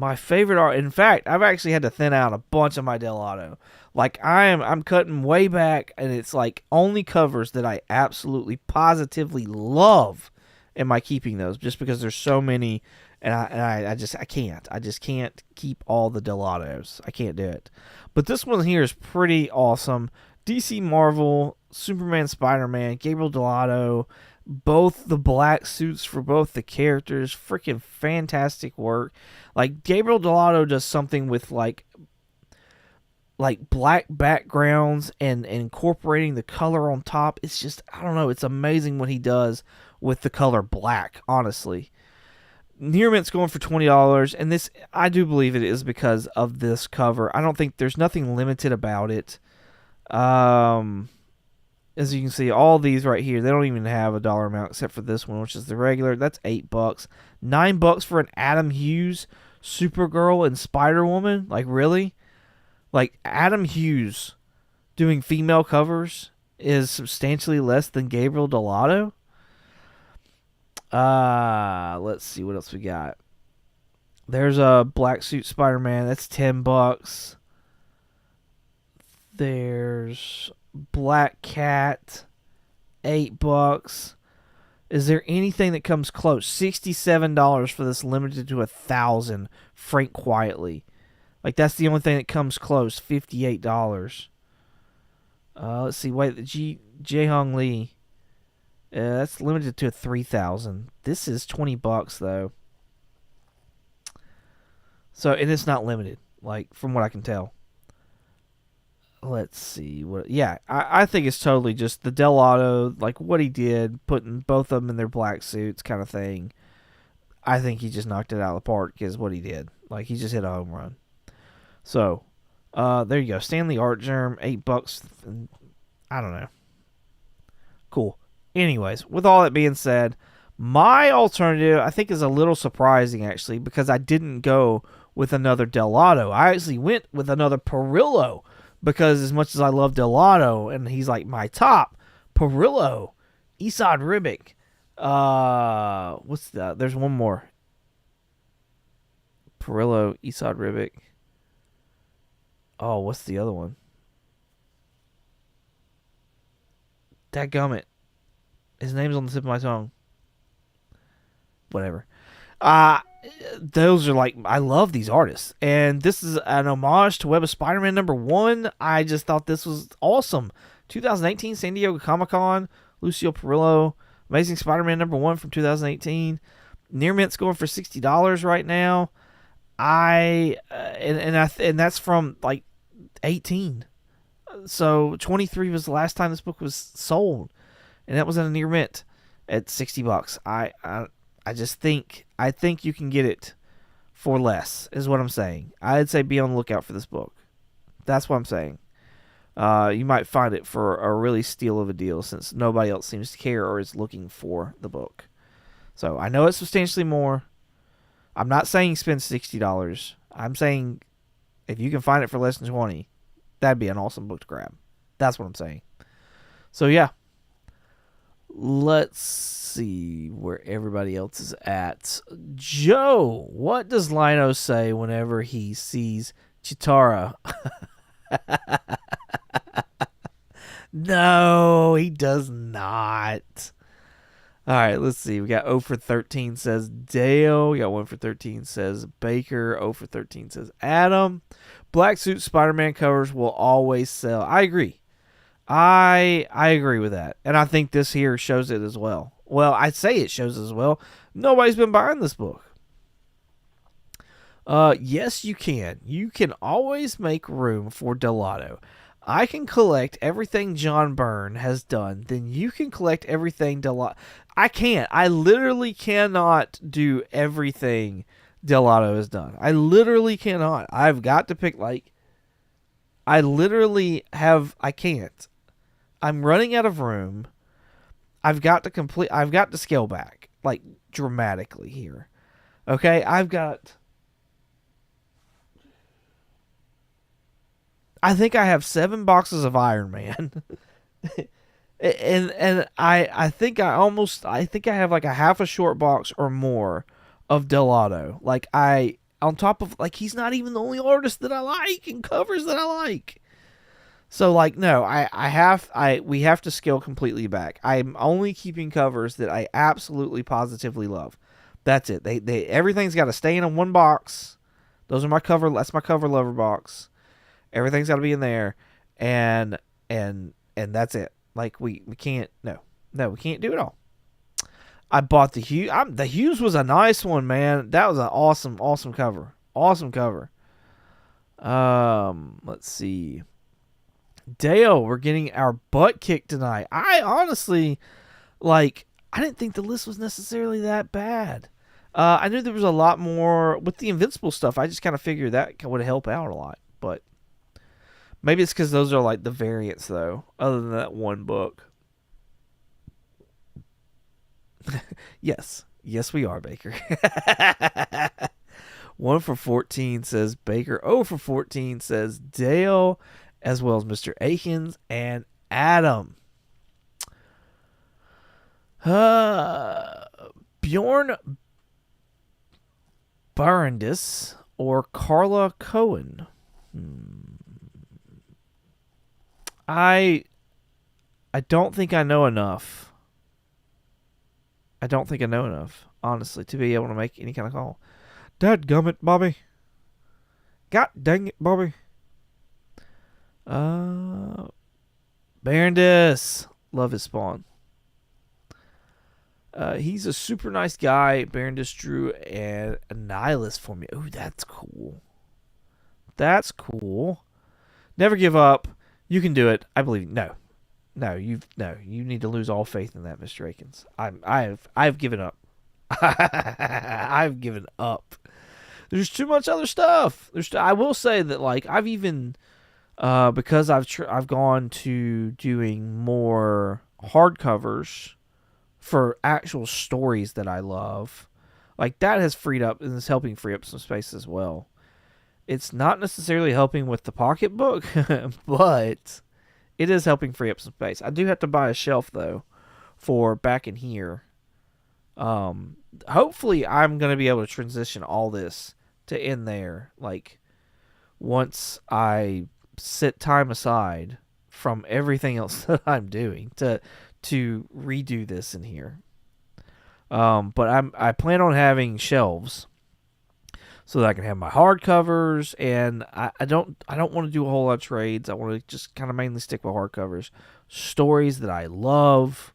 In fact, I've actually had to thin out a bunch of my Delato. Like I'm cutting way back, and it's like only covers that I absolutely positively love. Am I keeping those just because there's so many, and I just can't keep all the Delatos. I can't do it. But this one here is pretty awesome. DC Marvel, Superman, Spider-Man, Gabriel Delato, both the black suits for both the characters, freaking fantastic work. Like Gabriel Delato does something with like black backgrounds and incorporating the color on top. It's just, I don't know, it's amazing what he does with the color black, honestly. Near Mint's going for $20, and this, I do believe it is because of this cover. I don't think there's nothing limited about it. As you can see, all these right here, they don't even have a dollar amount except for this one, which is the regular. That's $8. $9 for an Adam Hughes, Supergirl, and Spider-Woman. Like, really? Like, Adam Hughes doing female covers is substantially less than Gabriel Delato. Let's see what else we got. There's a Black Suit Spider-Man. That's $10. There's Black Cat, $8. Is there anything that comes close? $67 for this limited to 1,000. Frank Quietly. Like, that's the only thing that comes close. $58. Let's see. Wait, Jae-Hong Lee. That's limited to 3,000. This is $20 though. So, and it's not limited, like from what I can tell. Let's see what. Yeah, I think it's totally just the Delato, like what he did, putting both of them in their black suits, kind of thing. I think he just knocked it out of the park. Is what he did. Like he just hit a home run. So, there you go. Stanley Art Germ, $8. I don't know. Cool. Anyways, with all that being said, my alternative I think is a little surprising actually because I didn't go with another Delato. I actually went with another Perillo because as much as I love Delato and he's like my top, Perillo, Esad Ribic. What's that? There's one more. Perillo, Esad Ribic. Oh, what's the other one? Dadgummit. His name's on the tip of my tongue. Whatever. Those are like, I love these artists. And this is an homage to Web of Spider-Man #1. I just thought this was awesome. 2018 San Diego Comic-Con. Lucio Perillo. Amazing Spider-Man #1 from 2018. Near Mint's going for $60 right now. And that's from like 18. So 23 was the last time this book was sold. And that was in a Near Mint at $60. I think you can get it for less, is what I'm saying. I'd say be on the lookout for this book. That's what I'm saying. You might find it for a really steal of a deal since nobody else seems to care or is looking for the book. So I know it's substantially more. I'm not saying spend $60. I'm saying if you can find it for less than 20, that'd be an awesome book to grab. That's what I'm saying. So yeah. Let's see where everybody else is at. Joe, what does Lino say whenever he sees Chitara? No, he does not. All right, let's see. We got 0 for 13 says Dale. We got 1 for 13 says Baker. 0 for 13 says Adam. Black Suit Spider-Man covers will always sell. I agree. I agree with that. And I think this here shows it as well. Well, I'd say it shows it as well. Nobody's been buying this book. Yes, you can. You can always make room for Delato. I can collect everything John Byrne has done. Then you can collect everything Delato. I can't. I literally cannot do everything Delato has done. I literally cannot. I've got to pick, like, I can't. I'm running out of room. I've got to scale back, like, dramatically here. Okay, I think I have 7 boxes of Iron Man. and I think I have like a half a short box or more of Delato. Like, on top of, like, he's not even the only artist that I like and covers that I like. So, like, no, we have to scale completely back. I'm only keeping covers that I absolutely positively love. That's it. They everything's got to stay in one box. That's my cover lover box. Everything's got to be in there, and that's it. Like, we can't, no, we can't do it all. I bought the Hughes. The Hughes was a nice one, man. That was an awesome cover. Awesome cover. Let's see. Dale, we're getting our butt kicked tonight. I honestly, like, I didn't think the list was necessarily that bad. I knew there was a lot more with the Invincible stuff. I just kind of figured that would help out a lot, but maybe it's because those are like the variants, though, other than that one book. Yes, we are, Baker. 1 for 14 says Baker. 0 for 14 says Dale, as well as Mr. Akins and Adam. Bjorn Barandis or Carla Cohen? I don't think I know enough. Honestly, to be able to make any kind of call. Dadgummit, Bobby. God dang it, Bobby. Barandis. Love his spawn. He's a super nice guy. Barandis drew a nihilist for me. Ooh, that's cool. Never give up. You can do it. I believe. No, you need to lose all faith in that, Mr. Akins. I've given up. I've given up. There's too much other stuff. I will say that, like, I've even because I've gone to doing more hardcovers for actual stories that I love. Like, that has freed up and is helping free up some space as well. It's not necessarily helping with the pocketbook, but it is helping free up some space. I do have to buy a shelf, though, for back in here. Hopefully I'm going to be able to transition all this to in there, like, once I set time aside from everything else that I'm doing to redo this in here. But I plan on having shelves so that I can have my hardcovers, and I don't want to do a whole lot of trades. I want to just kind of mainly stick with hardcovers, stories that I love,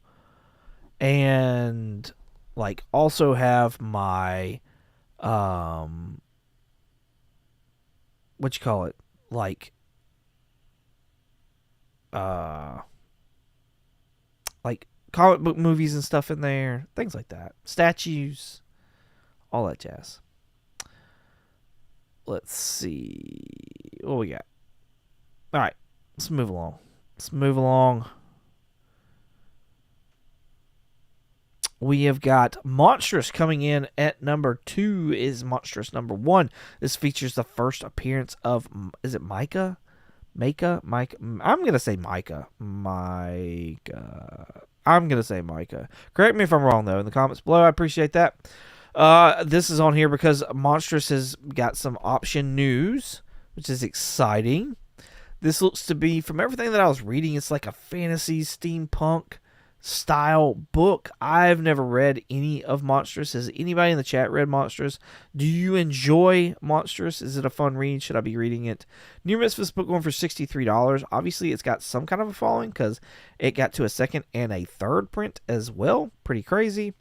and, like, also have my what you call it, like comic book movies and stuff in there, things like that, statues, all that jazz. Let's see what we got. All right, let's move along. we have got Monstrous coming in at number 2 is Monstrous number 1. This features the first appearance of, is it Micah? Micah? I'm going to say Micah. I'm going to say Micah. Correct me if I'm wrong, though, in the comments below. I appreciate that. This is on here because Monstrous has got some option news, which is exciting. This looks to be, from everything that I was reading, it's like a fantasy steampunk style book. I've never read any of Monstrous. Has anybody in the chat read Monstrous? Do you enjoy Monstrous? Is it a fun read? Should I be reading it? New Misfits book going for $63. Obviously, it's got some kind of a following because it got to a second and a third print as well. Pretty crazy.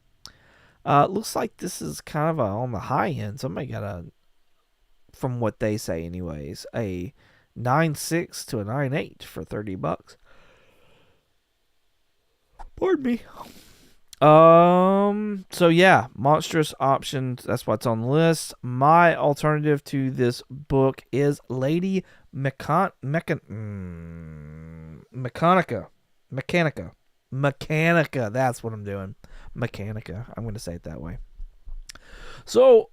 Looks like this is kind of on the high end. Somebody got a, from what they say anyways, a 9.6 to a 9.8 for $30. Pardon me. So yeah, Monstrous options. That's what's on the list. My alternative to this book is Lady Mechanica. That's what I'm doing. Mechanica. I'm going to say it that way. So,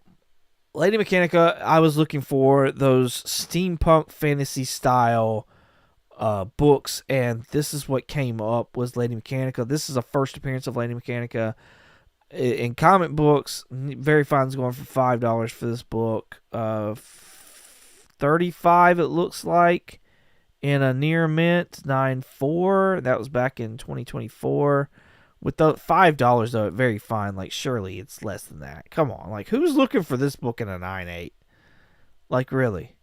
Lady Mechanica, I was looking for those steampunk fantasy style books, and this is what came up was Lady Mechanica. This is a first appearance of Lady Mechanica in comic books. Very Fine's going for $5 for this book. $35 it looks like in a near mint 9.4. That was back in 2024. With the $5 though, at Very Fine, like surely it's less than that. Come on, like who's looking for this book in a 9.8? Like really?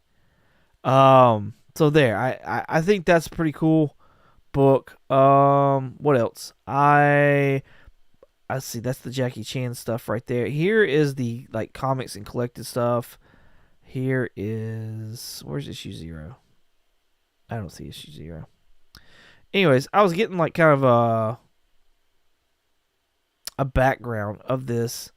So there, I think that's a pretty cool book. What else? I see, that's the Jackie Chan stuff right there. Here is the like comics and collected stuff. Here is, where's issue 0? I don't see issue 0. Anyways, I was getting like kind of a background of this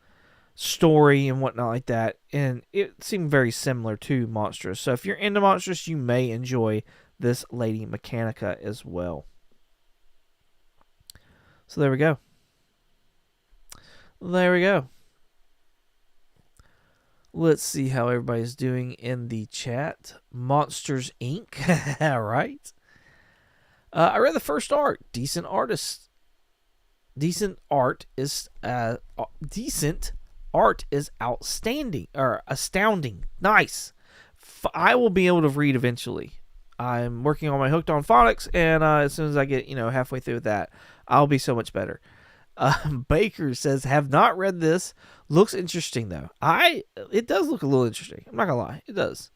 story and whatnot like that, and it seemed very similar to Monstrous. So if you're into Monstrous, you may enjoy this Lady Mechanica as well. So there we go. Let's see how everybody's doing in the chat. Monsters Inc. All right. I read the first art. Decent art is outstanding or astounding. Nice. I will be able to read eventually. I'm working on my Hooked on Phonics, and as soon as I get halfway through that, I'll be so much better. Baker says, have not read this. Looks interesting though. It does look a little interesting. I'm not gonna lie, it does.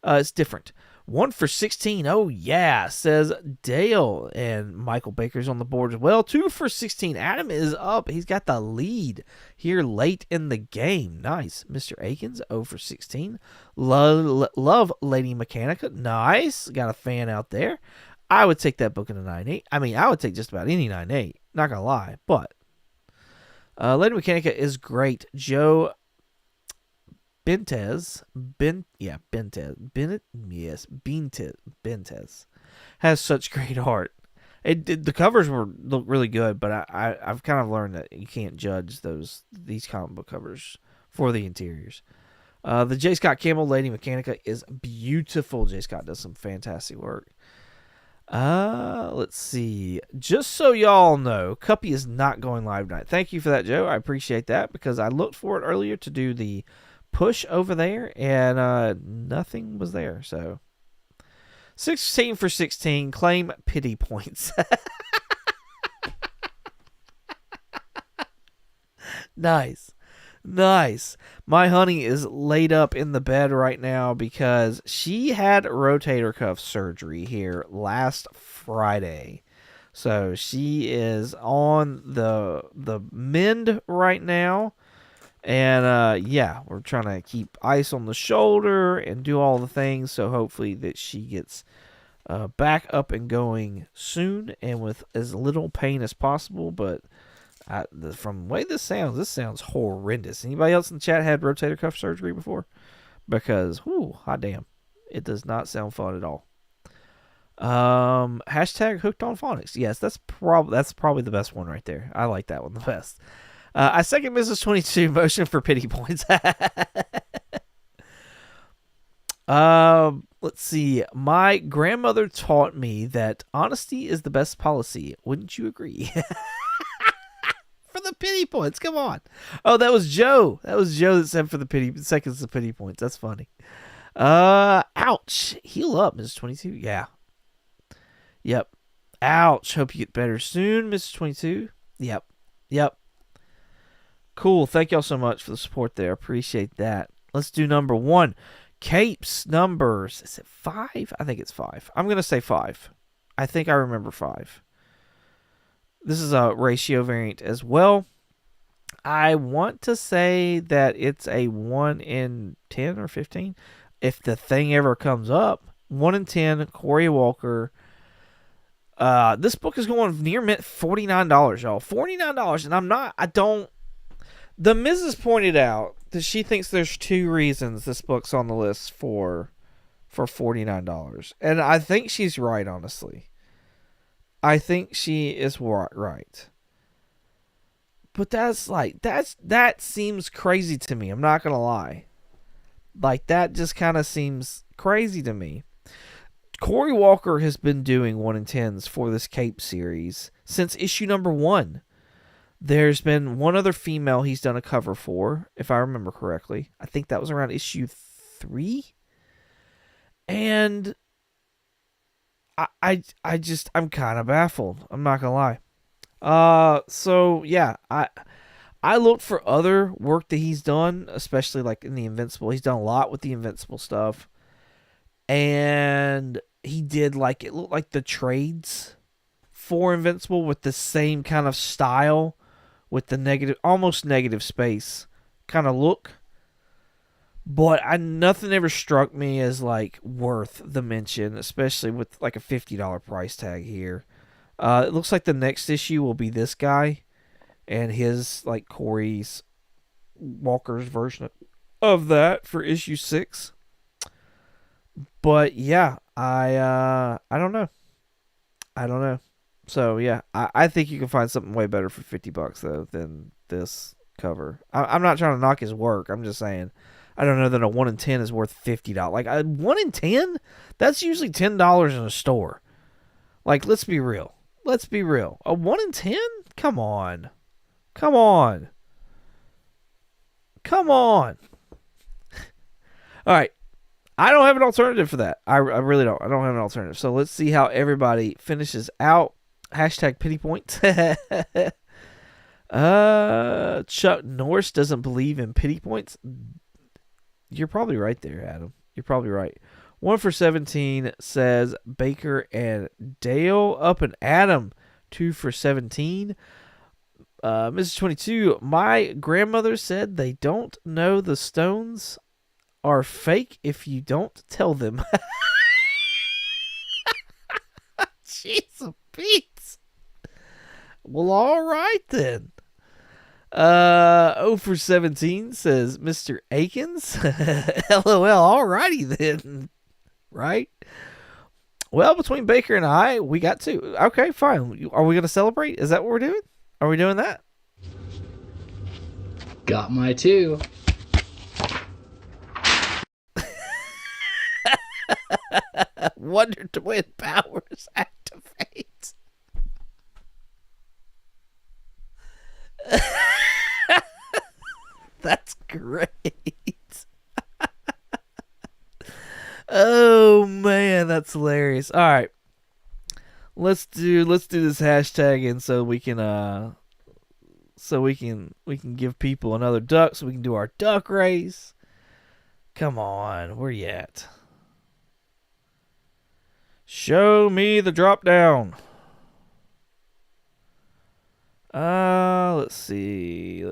It's different. 1 for 16. Oh yeah, says Dale, and Michael Baker's on the board as well. 2 for 16. Adam is up. He's got the lead here late in the game. Nice. Mr. Akins 0 for 16. Love Lady Mechanica. Nice. Got a fan out there. I would take that book in a 9.8. I mean, I would take just about any 9.8. Not gonna lie, but Lady Mechanica is great. Joe Bentez has such great art. The covers look really good, but I've kind of learned that you can't judge these comic book covers for the interiors. The J. Scott Campbell Lady Mechanica is beautiful. J. Scott does some fantastic work. Let's see. Just so y'all know, Cuppy is not going live tonight. Thank you for that, Joe. I appreciate that because I looked for it earlier to do the push over there, and nothing was there. So 16 for 16. Claim pity points. Nice. My honey is laid up in the bed right now because she had rotator cuff surgery here last Friday. So she is on the mend right now. And yeah, we're trying to keep ice on the shoulder and do all the things. So hopefully that she gets back up and going soon and with as little pain as possible. But from the way this sounds horrendous. Anybody else in the chat had rotator cuff surgery before? Because, hot damn, it does not sound fun at all. Hashtag Hooked on Phonics. Yes, that's probably the best one right there. I like that one the best. I second Mrs. 22 motion for pity points. Let's see. My grandmother taught me that honesty is the best policy. Wouldn't you agree? For the pity points, come on. Oh, that was Joe. That was Joe that said for the seconds of pity points. That's funny. Ouch. Heal up, Mrs. 22. Yeah. Yep. Ouch. Hope you get better soon, Mrs. 22. Yep. Cool. Thank y'all so much for the support there. Appreciate that. Let's do number 1. Capes numbers. Is it 5? I think it's 5. I'm going to say 5. I think I remember 5. This is a ratio variant as well. I want to say that it's a 1 in 10 or 15. If the thing ever comes up, 1 in 10, Corey Walker. This book is going near $49, y'all. $49, and the Mrs. pointed out that she thinks there's 2 reasons this book's on the list for $49. And I think she's right, honestly. I think she is right. But that seems crazy to me. I'm not going to lie. Like, that just kind of seems crazy to me. Corey Walker has been doing 1 in 10s for this Cape series since issue number 1. There's been one other female he's done a cover for, if I remember correctly. I think that was around issue 3. And I'm kind of baffled. I'm not gonna lie. So yeah, I looked for other work that he's done, especially like in the Invincible. He's done a lot with the Invincible stuff, and he did it looked like the trades for Invincible with the same kind of style, with the almost negative space kind of look. But nothing ever struck me as worth the mention, especially with a $50 price tag here. It looks like the next issue will be this guy and his Corey's Walker's version of that for issue 6. But yeah, I don't know. So yeah, I think you can find something way better for $50 though than this cover. I'm not trying to knock his work. I'm just saying, I don't know that a 1 in 10 is worth $50. A 1 in 10? That's usually $10 in a store. Let's be real. A 1 in 10? Come on. All right. I don't have an alternative for that. I really don't. I don't have an alternative. So let's see how everybody finishes out. Hashtag pity point. Chuck Norris doesn't believe in pity points. You're probably right there, Adam. You're probably right. 1 for 17 says Baker and Dale. Up and Adam, 2 for 17. Mrs. 22, my grandmother said they don't know the stones are fake if you don't tell them. Jeez, Pete. Well, all right then. 0 for 17 says Mr. Akins. LOL. Alrighty then. Right? Well, between Baker and I, we got 2. Okay, fine. Are we going to celebrate? Is that what we're doing? Are we doing that? Got my 2. Wonder Twin powers activate. That's great. Oh man, that's hilarious. All right, let's do this hashtag, and so we can give people another duck, so we can do our duck race. Come on, where you at? Show me the drop down. Let's see.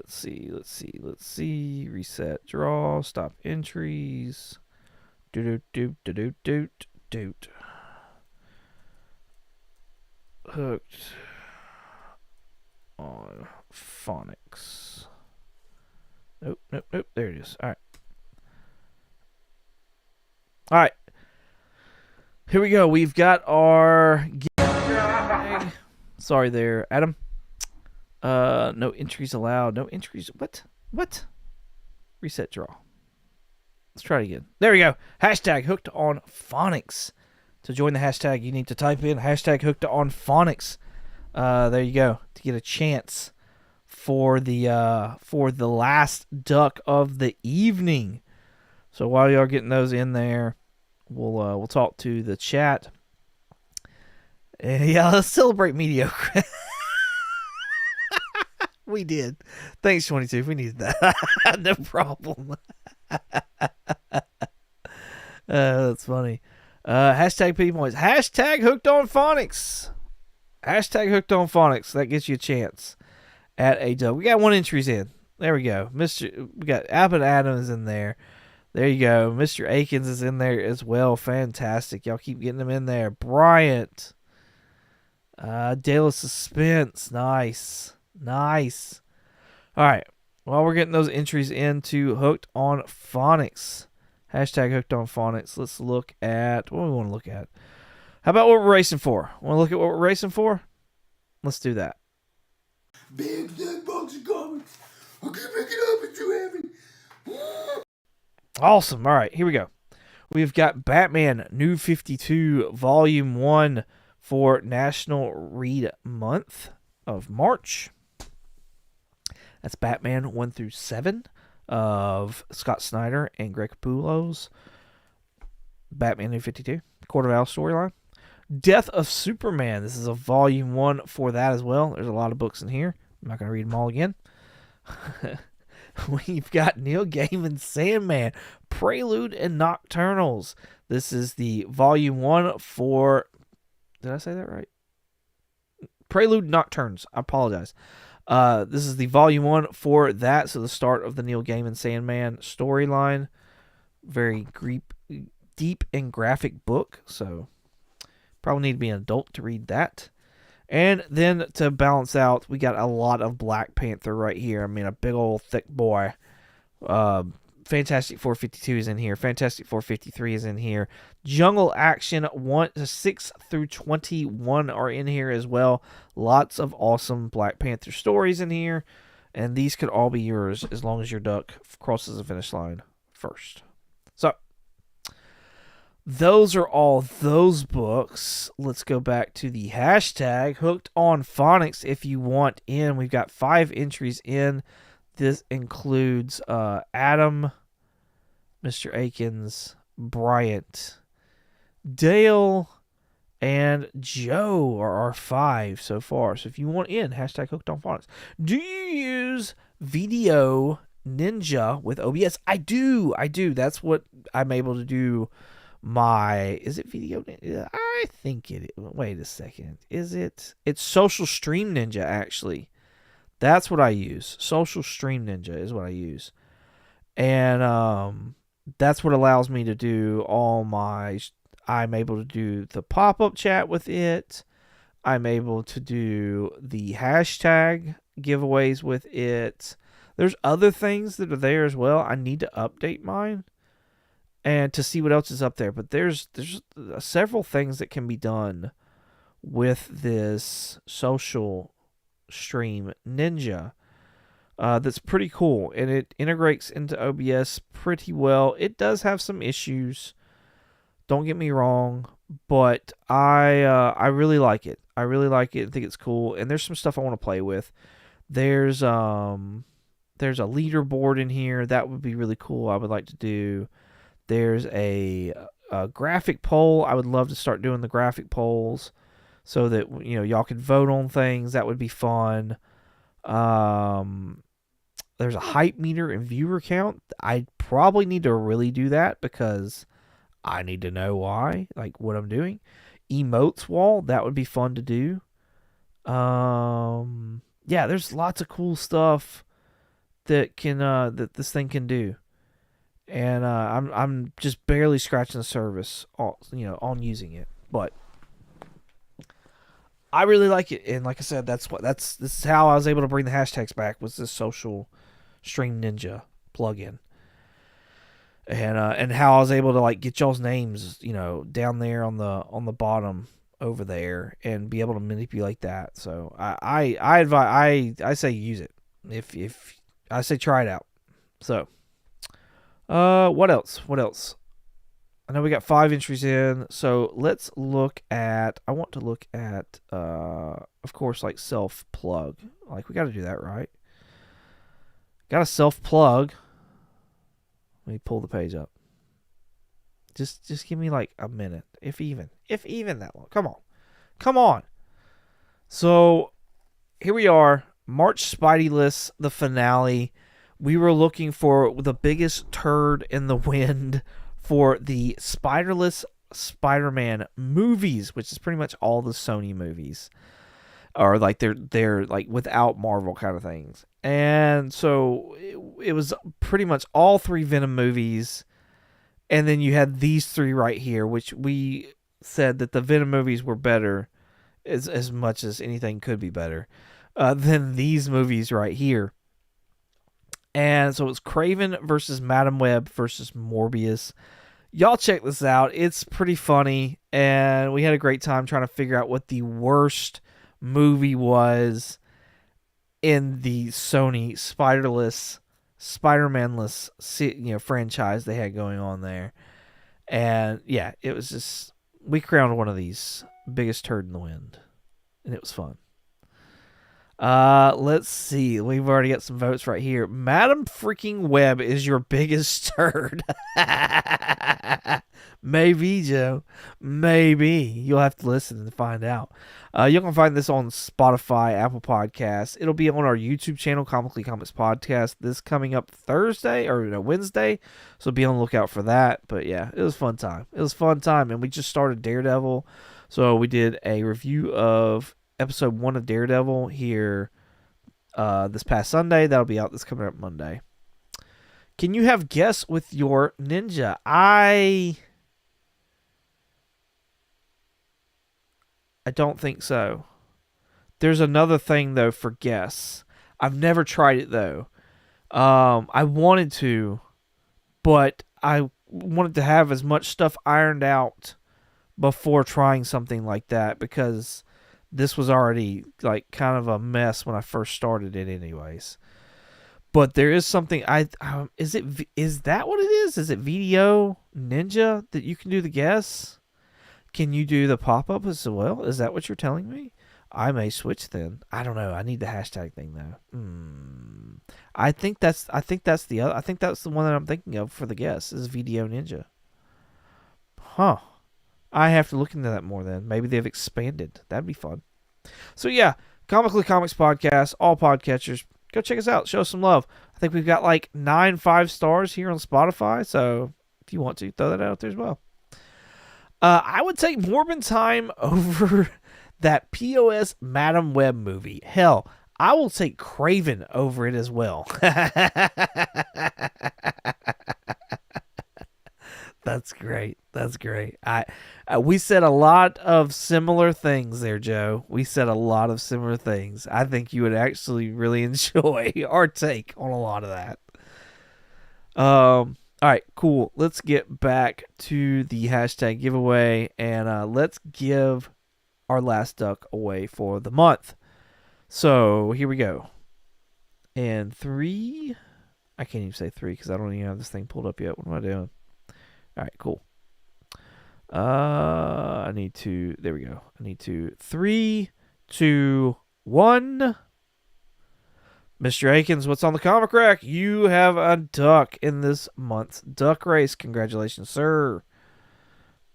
Reset, draw, stop entries. Doot. Hooked on phonics. Nope. There it is. All right. Here we go. We've got our... Sorry there, Adam. No entries allowed. No entries. What? Reset draw. Let's try it again. There we go. Hashtag hooked on phonics. To join the hashtag, you need to type in hashtag hooked on phonics. There you go. To get a chance for the last duck of the evening. So while y'all are getting those in there, we'll talk to the chat. Yeah, let's celebrate mediocre. We did. Thanks, 22. We needed that. No problem. That's funny. Hashtag P points. Hashtag hooked on phonics. Hashtag hooked on phonics. That gets you a chance at a dub. We got 1 entries in. There we go. We got Abbott Adams in there. There you go. Mr. Akins is in there as well. Fantastic. Y'all keep getting them in there. Bryant. Dale of Suspense. Nice. All right. While we're getting those entries into Hooked on Phonics, hashtag Hooked on Phonics, let's look at what we want to look at. How about what we're racing for? Want to look at what we're racing for? Let's do that. Big thick box of comics. I'll keep picking up at you, Abby. Awesome. All right, here we go. We've got Batman New 52 Volume 1 for National Read Month of March. That's Batman 1 through 7 of Scott Snyder and Greg Capullo's Batman New 52, Court of Owls storyline. Death of Superman. This is a Volume 1 for that as well. There's a lot of books in here. I'm not going to read them all again. We've got Neil Gaiman's Sandman, Prelude and Nocturnals. This is the Volume 1 for... Did I say that right? Prelude Nocturnes. I apologize. This is the Volume 1 for that, so the start of the Neil Gaiman Sandman storyline. Very deep and graphic book, so probably need to be an adult to read that. And then to balance out, we got a lot of Black Panther right here. I mean, a big old thick boy. Fantastic 452 is in here. Fantastic 453 is in here. Jungle Action 6 through 21 are in here as well. Lots of awesome Black Panther stories in here. And these could all be yours as long as your duck crosses the finish line first. So, those are all those books. Let's go back to the hashtag Hooked on Phonics if you want in. We've got 5 entries in. This includes Adam, Mr. Akins, Bryant, Dale, and Joe are our 5 so far. So if you want in, hashtag Hooked on Phonics. Do you use Video Ninja with OBS? I do. That's what I'm able to do. Is it Video Ninja? I think it is. Wait a second. Is it? It's Social Stream Ninja, actually. That's what I use. Social Stream Ninja is what I use. And that's what allows me to do I'm able to do the pop-up chat with it. I'm able to do the hashtag giveaways with it. There's other things that are there as well. I need to update mine and to see what else is up there. But there's several things that can be done with this Social Stream Ninja that's pretty cool, and it integrates into OBS pretty well. It does have some issues, don't get me wrong, but I really like it. I think it's cool, and there's some stuff I want to play with. There's a leaderboard in here that would be really cool. I would like to do. There's a graphic poll. I would love to start doing the graphic polls so that y'all can vote on things. That would be fun. There's a hype meter and viewer count. I probably need to really do that because I need to know why, like what I'm doing. Emotes wall, that would be fun to do. Yeah, there's lots of cool stuff that that this thing can do. And I'm just barely scratching the surface on using it, but I really like it. And like I said, this is how I was able to bring the hashtags back, was this Social Stream Ninja plugin. And how I was able to like get y'all's names, down there on the bottom over there and be able to manipulate that. So I advise I say use it. If I say try it out. So what else? What else? I know we got 5 entries in, so let's look at. I want to look at, of course, like self plug. Like we got to do that, right? Got to self plug. Let me pull the page up. Just give me like a minute, if even that long. Come on. So here we are, March Spidey list, the finale. We were looking for the biggest turd in the wind for the Spiderless Spider-Man movies, which is pretty much all the Sony movies, or like they're like without Marvel kind of things. And so it was pretty much all 3 Venom movies, and then you had these 3 right here, which we said that the Venom movies were better, as much as anything could be better, than these movies right here. And so it's Craven versus Madam Web versus Morbius. Y'all check this out. It's pretty funny, and we had a great time trying to figure out what the worst movie was in the Sony Spider-Man-less franchise they had going on there. And yeah, it was just, we crowned one of these biggest turd in the wind, and it was fun. Let's see. We've already got some votes right here. Madam freaking Web is your biggest turd. Maybe, Joe. Maybe. You'll have to listen and find out. You can find this on Spotify, Apple Podcasts. It'll be on our YouTube channel, Comically Comics Podcast, this coming up Wednesday. So be on the lookout for that. But yeah, it was a fun time. And we just started Daredevil. So we did a review of episode 1 of Daredevil here this past Sunday. That'll be out this coming up Monday. Can you have guests with your ninja? I don't think so. There's another thing though for guests. I've never tried it though. I wanted to, but I wanted to have as much stuff ironed out before trying something like that, because this was already like kind of a mess when I first started it anyways. But there is something is that what it is? Is it VDO Ninja that you can do the guess? Can you do the pop-up as well? Is that what you're telling me? I may switch then. I don't know. I need the hashtag thing though. I think that's the one that I'm thinking of for the guess is VDO Ninja. Huh. I have to look into that more then. Maybe they've expanded. That'd be fun. So yeah, Comically Comics Podcast, all podcatchers. Go check us out. Show us some love. I think we've got like 9 5-stars here on Spotify. So if you want to, throw that out there as well. I would take Morbin Time over that POS Madam Web movie. Hell, I will take Craven over it as well. That's great. We said a lot of similar things there, Joe. We said a lot of similar things. I think you would actually really enjoy our take on a lot of that. All right, cool. Let's get back to the hashtag giveaway, and let's give our last duck away for the month. So here we go. And 3, I can't even say 3 because I don't even have this thing pulled up yet. What am I doing? All right, cool. I need to, there we go. 3, 2, 1. Mr. Akins, what's on the comic rack? You have a duck in this month's duck race. Congratulations, sir.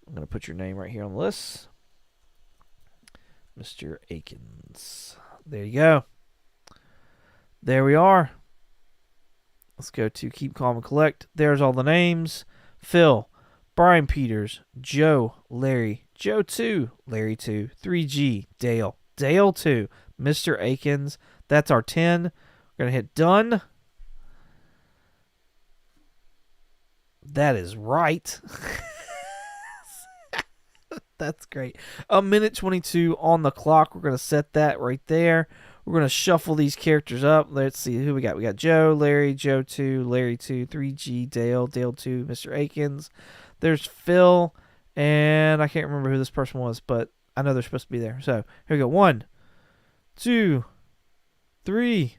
I'm going to put your name right here on the list. Mr. Akins. There you go. There we are. Let's go to Keep Calm and Collect. There's all the names. Phil, Brian Peters, Joe, Larry, Joe 2, Larry 2, 3G, Dale, Dale 2, Mr. Akins. That's our 10. We're going to hit done. That is right. That's great. 1:22 on the clock. We're going to set that right there. We're going to shuffle these characters up. Let's see who we got. We got Joe, Larry, Joe 2, Larry 2, 3G, Dale, Dale 2, Mr. Akins. There's Phil, and I can't remember who this person was, but I know they're supposed to be there. So here we go. 1, 2, 3,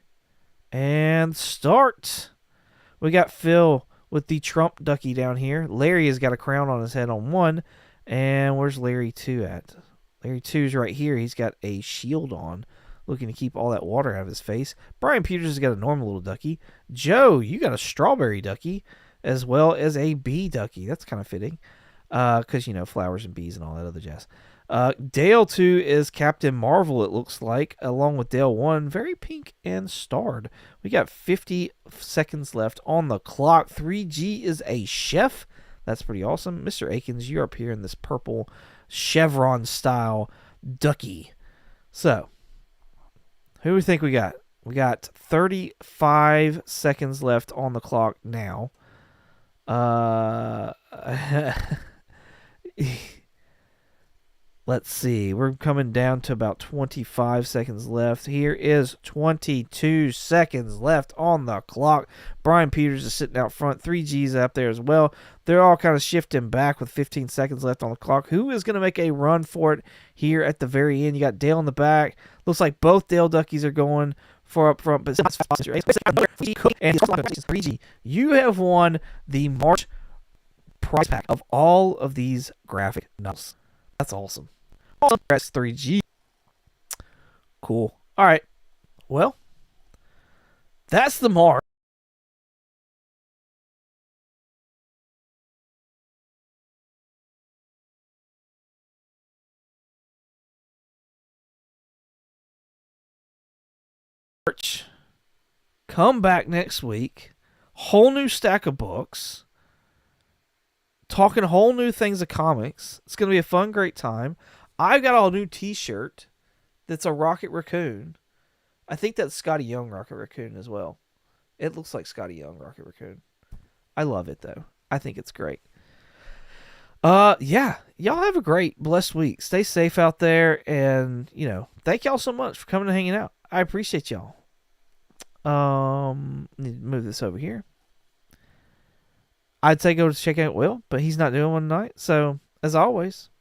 and start. We got Phil with the Trump ducky down here. Larry has got a crown on his head on 1. And where's Larry 2 at? Larry 2's right here. He's got a shield on, looking to keep all that water out of his face. Brian Peters has got a normal little ducky. Joe, you got a strawberry ducky, as well as a bee ducky. That's kind of fitting, because, flowers and bees and all that other jazz. Dale 2 is Captain Marvel, it looks like, along with Dale 1. Very pink and starred. We got 50 seconds left on the clock. 3G is a chef. That's pretty awesome. Mr. Akins, you're up here in this purple chevron-style ducky. So, who do we think we got? We got 35 seconds left on the clock now. Let's see. We're coming down to about 25 seconds left. Here is 22 seconds left on the clock. Brian Peters is sitting out front. 3G's up there as well. They're all kind of shifting back with 15 seconds left on the clock. Who is going to make a run for it here at the very end? You got Dale in the back. Looks like both Dale Duckies are going for up front. But and 3G, you have won the March prize pack of all of these graphic novels. That's awesome. That's 3G. Cool. All right. Well, that's the mark. Come back next week. Whole new stack of books. Talking whole new things of comics. It's going to be a fun, great time. I've got a new t-shirt that's a Rocket Raccoon. I think that's Scotty Young Rocket Raccoon as well. It looks like Scotty Young Rocket Raccoon. I love it, though. I think it's great. Yeah. Y'all have a great, blessed week. Stay safe out there. And, thank y'all so much for coming and hanging out. I appreciate y'all. Need to move this over here. I'd say go to check out Will, but he's not doing one tonight. So, as always,